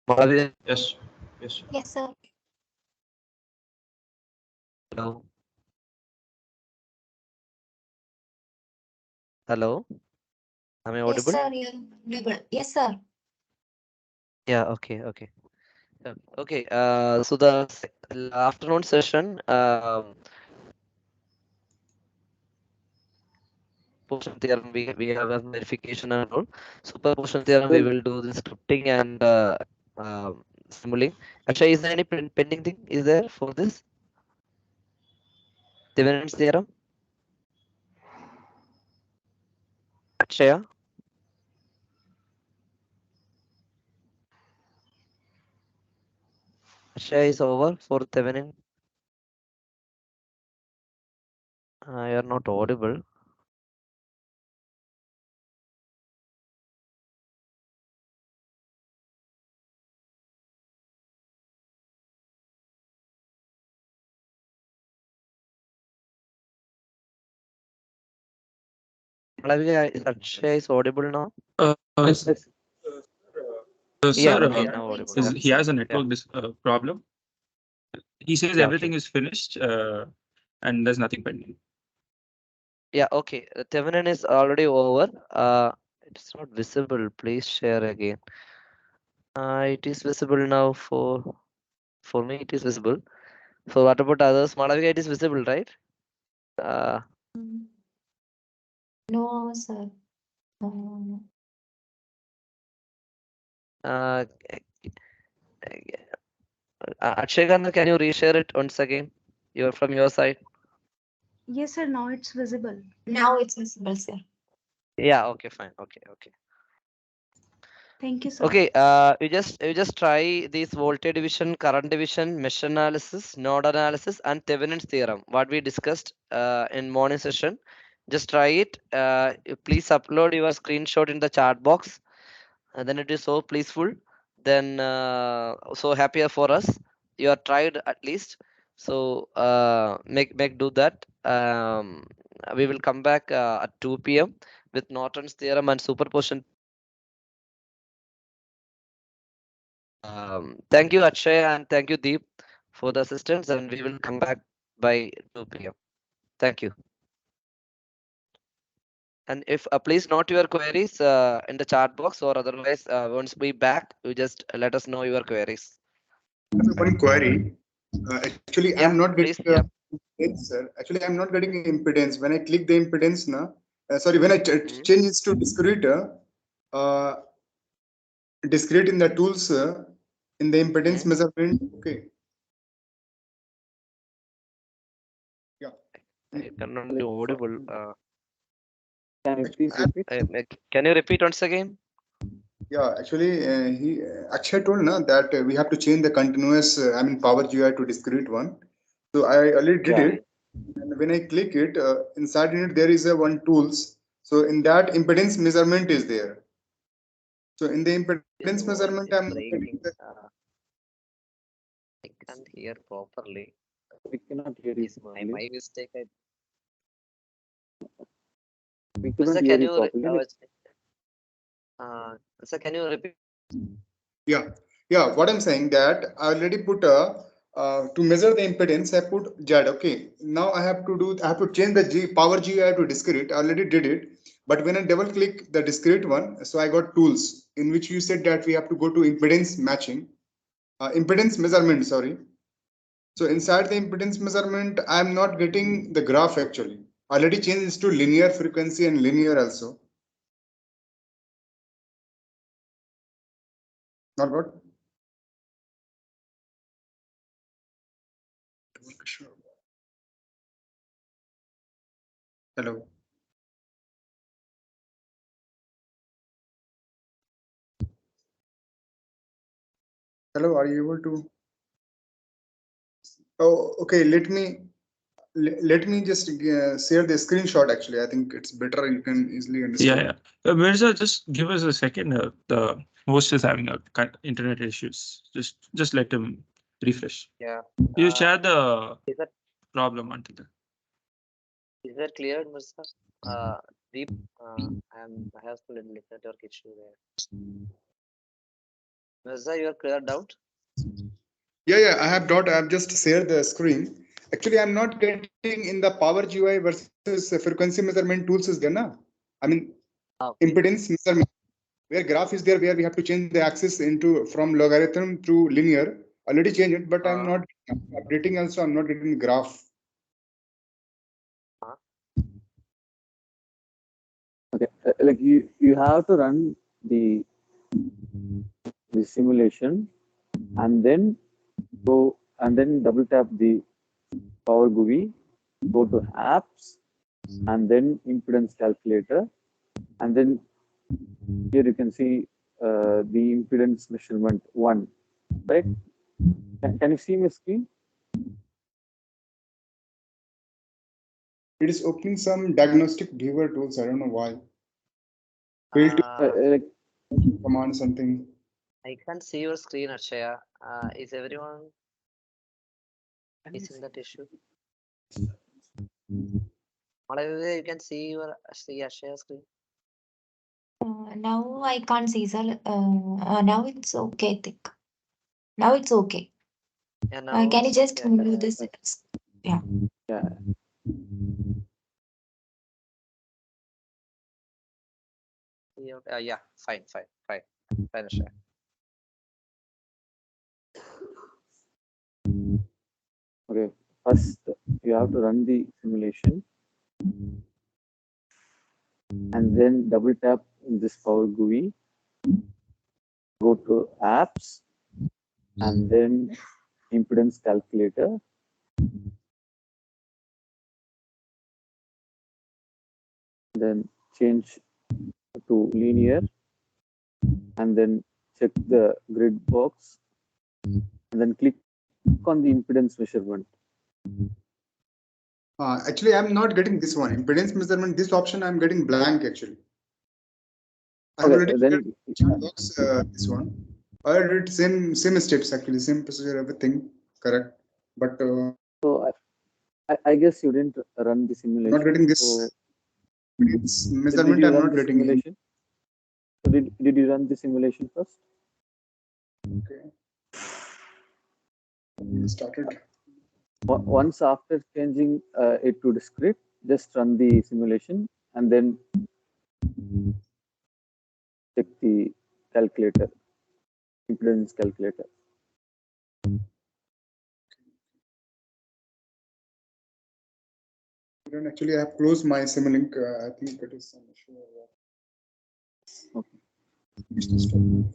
[SPEAKER 1] Malavya,
[SPEAKER 3] Yes. Yes.
[SPEAKER 7] Yes, sir.
[SPEAKER 1] hello, hello. Am I
[SPEAKER 7] Yes,
[SPEAKER 1] audible?
[SPEAKER 7] sir. You're audible. Yes, sir.
[SPEAKER 1] Yeah. Okay. Okay. Okay. So the afternoon session. Superposition theorem, we have a verification and all. Superposition theorem, we
[SPEAKER 6] Well,
[SPEAKER 1] will do the scripting and simulating. Actually, is there any pending thing? Is there for this Thevenin's theorem? Akshaya, Akshaya is over for Thevenin. You are not audible. Malavya, Akshaya is audible now.
[SPEAKER 6] yes, yes.
[SPEAKER 1] Yeah.
[SPEAKER 3] Sir,
[SPEAKER 1] Okay. Now audible. Yeah.
[SPEAKER 3] he has a
[SPEAKER 1] Yeah.
[SPEAKER 3] network problem. He says
[SPEAKER 1] Yeah.
[SPEAKER 3] everything
[SPEAKER 1] Okay.
[SPEAKER 3] is finished and there's nothing pending.
[SPEAKER 1] Yeah. Okay. Thevenin is already over. It's not visible. Please share again. It is visible now for me. It is visible. So what about others? Malavika, it is visible, right? Uh,
[SPEAKER 7] Mm. No, sir.
[SPEAKER 1] uh, Akshay Khanna, can you reshare it once again? You're from your side.
[SPEAKER 8] Yes, sir. Now it's visible.
[SPEAKER 7] Now it's visible, sir.
[SPEAKER 1] Yeah. Okay. Fine. Okay. Okay.
[SPEAKER 8] Thank you, sir.
[SPEAKER 1] Okay. You just try these voltage division, current division, mesh analysis, node analysis, and Thevenin's theorem. What we discussed in morning session. Just try it. Please upload your screenshot in the chat box. And then it is so peaceful, then so happier for us. You are tried at least, so make do that. We will come back at 2 p.m. with Norton's theorem and superposition. Thank you, Akshay, and thank you, Deep, for the assistance, and we will come back by 2 p.m. Thank you. And if please note your queries in the chat box, or otherwise once we back, you just let us know your queries.
[SPEAKER 4] One query. Actually,
[SPEAKER 1] Yeah,
[SPEAKER 4] I'm not
[SPEAKER 1] please.
[SPEAKER 4] getting
[SPEAKER 1] Yeah.
[SPEAKER 4] impedance, sir. Actually, I'm not getting impedance. When I click the impedance, na, sorry, when I
[SPEAKER 1] Mhm.
[SPEAKER 4] change it to discrete in the tools, in the impedance
[SPEAKER 1] Mhm.
[SPEAKER 4] measurement. Okay. Yeah.
[SPEAKER 1] I cannot be
[SPEAKER 6] Like,
[SPEAKER 1] audible.
[SPEAKER 6] can you please repeat?
[SPEAKER 1] Can you repeat once again?
[SPEAKER 4] Yeah, actually, he Akshay told na that we have to change the continuous, I mean, power GI to discrete one. So I already did
[SPEAKER 6] Yeah.
[SPEAKER 4] it. And when I click it, inside in it there is a one tools. So in that impedance measurement is there. So in the impedance
[SPEAKER 1] Your voice
[SPEAKER 4] measurement,
[SPEAKER 1] is
[SPEAKER 4] I'm not getting
[SPEAKER 1] breaking.
[SPEAKER 4] the.
[SPEAKER 1] I can't hear properly.
[SPEAKER 6] We cannot hear you
[SPEAKER 1] Is
[SPEAKER 6] properly.
[SPEAKER 1] my mistake?
[SPEAKER 6] We couldn't
[SPEAKER 1] Sir,
[SPEAKER 6] hear
[SPEAKER 1] can
[SPEAKER 6] you
[SPEAKER 1] you
[SPEAKER 6] properly.
[SPEAKER 1] sir, can you repeat?
[SPEAKER 4] Yeah, yeah. What I'm saying that I already put a to measure the impedance. I put Z. Okay. Now I have to do. I have to change the G power GI to discrete. I already did it. But when I double click the discrete one, so I got tools in which you said that we have to go to impedance matching, impedance measurement. Sorry. So inside the impedance measurement, I'm not getting the graph actually. Already changed to linear frequency and linear also. Not what? Hello. Hello. Are you able to? Oh, okay. Let me just share the screenshot. Actually, I think it's better. You can easily
[SPEAKER 3] Yeah,
[SPEAKER 4] understand.
[SPEAKER 3] yeah. Mirza, just give us a second. Host is having a internet issues. Just let him refresh.
[SPEAKER 1] Yeah.
[SPEAKER 3] You share the
[SPEAKER 1] Is that
[SPEAKER 3] problem until then.
[SPEAKER 1] is that clear, Mirza? Deep. I have a little network issue there. Mirza, you are cleared out.
[SPEAKER 4] Yeah, I have not. I have just shared the screen. Actually, I'm not getting in the Power GUI versus frequency measurement tools is there, na? I mean,
[SPEAKER 1] Okay.
[SPEAKER 4] impedance measurement, where graph is there, where we have to change the axis into from logarithm to linear. Already changed it, but I'm not updating. Also, I'm not getting the graph.
[SPEAKER 6] Okay, like you have to run the simulation and then go and then double tap the Power GUI, go to apps and then impedance calculator, and then here you can see the impedance measurement 1, right? Can you see my screen?
[SPEAKER 4] It is opening some diagnostic viewer tools. I don't know why. Failed to
[SPEAKER 6] Like,
[SPEAKER 4] command something.
[SPEAKER 1] I can't see your screen, Aksaya. Is everyone facing that issue? Whatever you can see Akshaya's screen.
[SPEAKER 7] Now I can't see, sir. Now it's okay, I think. Now it's okay.
[SPEAKER 1] Yeah, now
[SPEAKER 7] Can you
[SPEAKER 1] it's
[SPEAKER 7] just
[SPEAKER 1] okay.
[SPEAKER 7] move this? Yeah.
[SPEAKER 6] yeah.
[SPEAKER 1] Yeah, fine, Akshay.
[SPEAKER 6] Okay, first you have to run the simulation and then double tap in this Power GUI, go to apps and then impedance calculator. Then change to linear and then check the grid box and then click on the impedance measurement.
[SPEAKER 4] Actually, I'm not getting this one. Impedance measurement, this option, I'm getting blank actually. I
[SPEAKER 6] Okay,
[SPEAKER 4] already
[SPEAKER 6] then
[SPEAKER 4] box this one. I did same steps actually, same procedure, everything correct. But
[SPEAKER 6] so I guess you didn't run the simulation.
[SPEAKER 4] not getting this
[SPEAKER 6] So
[SPEAKER 4] measurement.
[SPEAKER 6] did you
[SPEAKER 4] I'm
[SPEAKER 6] run
[SPEAKER 4] not
[SPEAKER 6] the
[SPEAKER 4] getting in.
[SPEAKER 6] simulation? So did you run the simulation first?
[SPEAKER 4] Okay. Started.
[SPEAKER 6] Once after changing it to discrete, just run the simulation and then check the calculator, impedance calculator.
[SPEAKER 4] Actually, I have closed my Simulink. I think it is some issue.
[SPEAKER 6] Okay.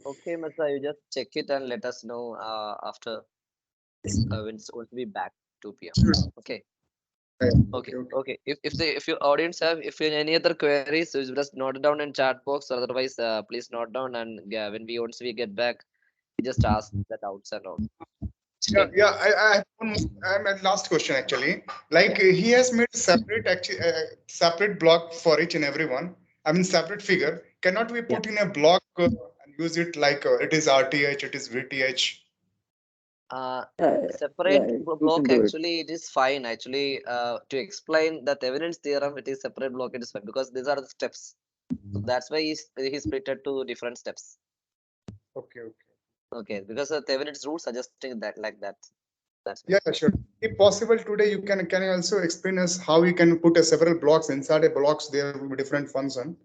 [SPEAKER 1] Okay, Masa, you just check it and let us know after once we back 2 p.m. Okay. Okay. If your audience have any other queries, so just note it down in chat box. Or otherwise, please note down and when once we get back, we just ask that outs and all.
[SPEAKER 4] Yeah. I have one more. I'm at last question actually. Like he has made separate separate block for each and every one. I mean separate figure. Cannot we put in a block and use it like it is RTH, it is VTH?
[SPEAKER 1] Separate
[SPEAKER 6] You
[SPEAKER 1] block
[SPEAKER 6] can do it.
[SPEAKER 1] actually it is fine actually to explain the Thevenin's theorem. It is separate block. It is fine because these are the steps. So that's why he split it to different steps. Okay, because the Thevenin's rule suggesting that like that. That's
[SPEAKER 4] Yeah, sure. If possible today, you can you also explain us how you can put a several blocks inside a blocks. There will be different function.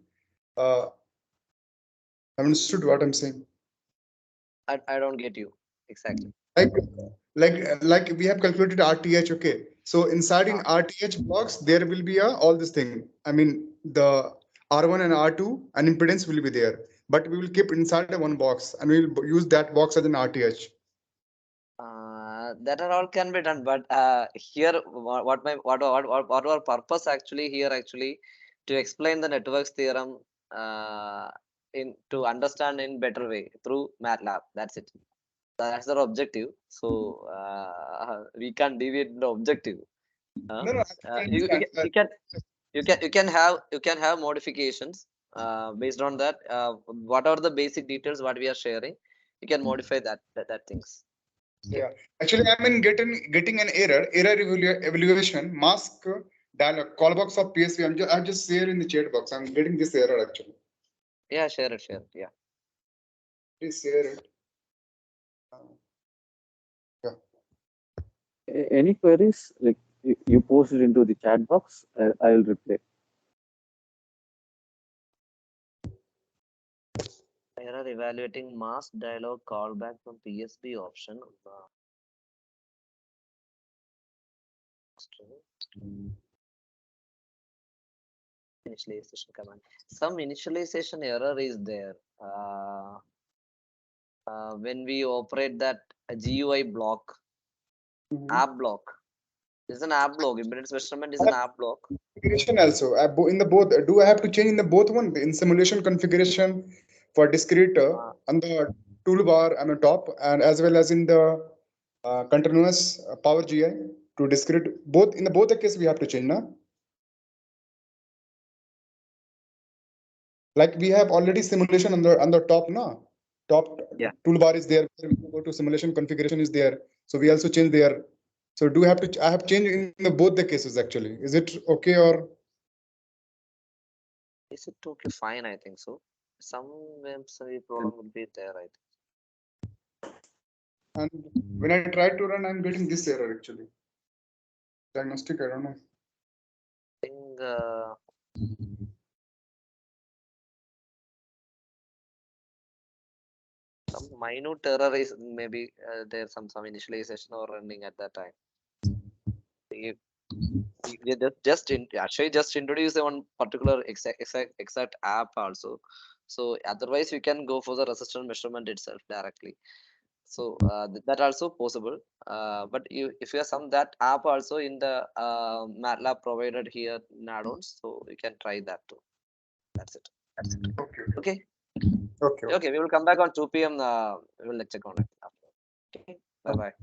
[SPEAKER 4] I understood what I'm saying.
[SPEAKER 1] I don't get you exactly.
[SPEAKER 4] Like we have calculated RTH. Okay, so inside in RTH blocks there will be all this thing. I mean the R1 and R2 and impedance will be there, but we will keep inside one box and we will use that box as an RTH.
[SPEAKER 1] That are all can be done, but here what our purpose actually here actually to explain the networks theorem in to understand in better way through MATLAB. That's it. That's our objective. So we can't deviate the objective.
[SPEAKER 4] No, I
[SPEAKER 1] You can have modifications based on that, what are the basic details what we are sharing, you can modify that things.
[SPEAKER 4] Yeah, actually, I mean getting an error evaluation mask dialog call box of PSV. I just share in the chat box. I'm getting this error actually.
[SPEAKER 1] Yeah, share it. Yeah.
[SPEAKER 4] Please share it. Yeah.
[SPEAKER 6] Any queries, like you post it into the chat box, I will reply.
[SPEAKER 1] Error evaluating mask dialog callback from PSB option. Initialization command. Some initialization error is there. When we operate that GUI block, app block. It's an app block. Impedance measurement is an app block.
[SPEAKER 4] Configuration also. In the both, do I have to change in the both one in simulation configuration for discrete on the toolbar on the top, and as well as in the continuous power GI to discrete, both in the both the case we have to change now. Like we have already simulation on the top now. Top
[SPEAKER 1] Yeah.
[SPEAKER 4] toolbar is there. We go to simulation configuration is there. So we also change there. So do I have to? I have changed in the both the cases actually. Is it okay or?
[SPEAKER 1] Is it totally fine? I think so. Some problem will be there. I think.
[SPEAKER 4] And when I try to run, I'm getting this error actually. Diagnostic, I don't know.
[SPEAKER 1] I think some minute error is maybe there's some initialization or running at that time. Actually just introduce the one particular exact app also. So otherwise we can go for the resistance measurement itself directly. So that also possible. But if you have some that app also in the MATLAB provided here in add-ons, so you can try that too. That's it. Okay.
[SPEAKER 4] Okay.
[SPEAKER 1] Okay. We will come back on 2 p.m. We will check on it. Okay. Bye bye.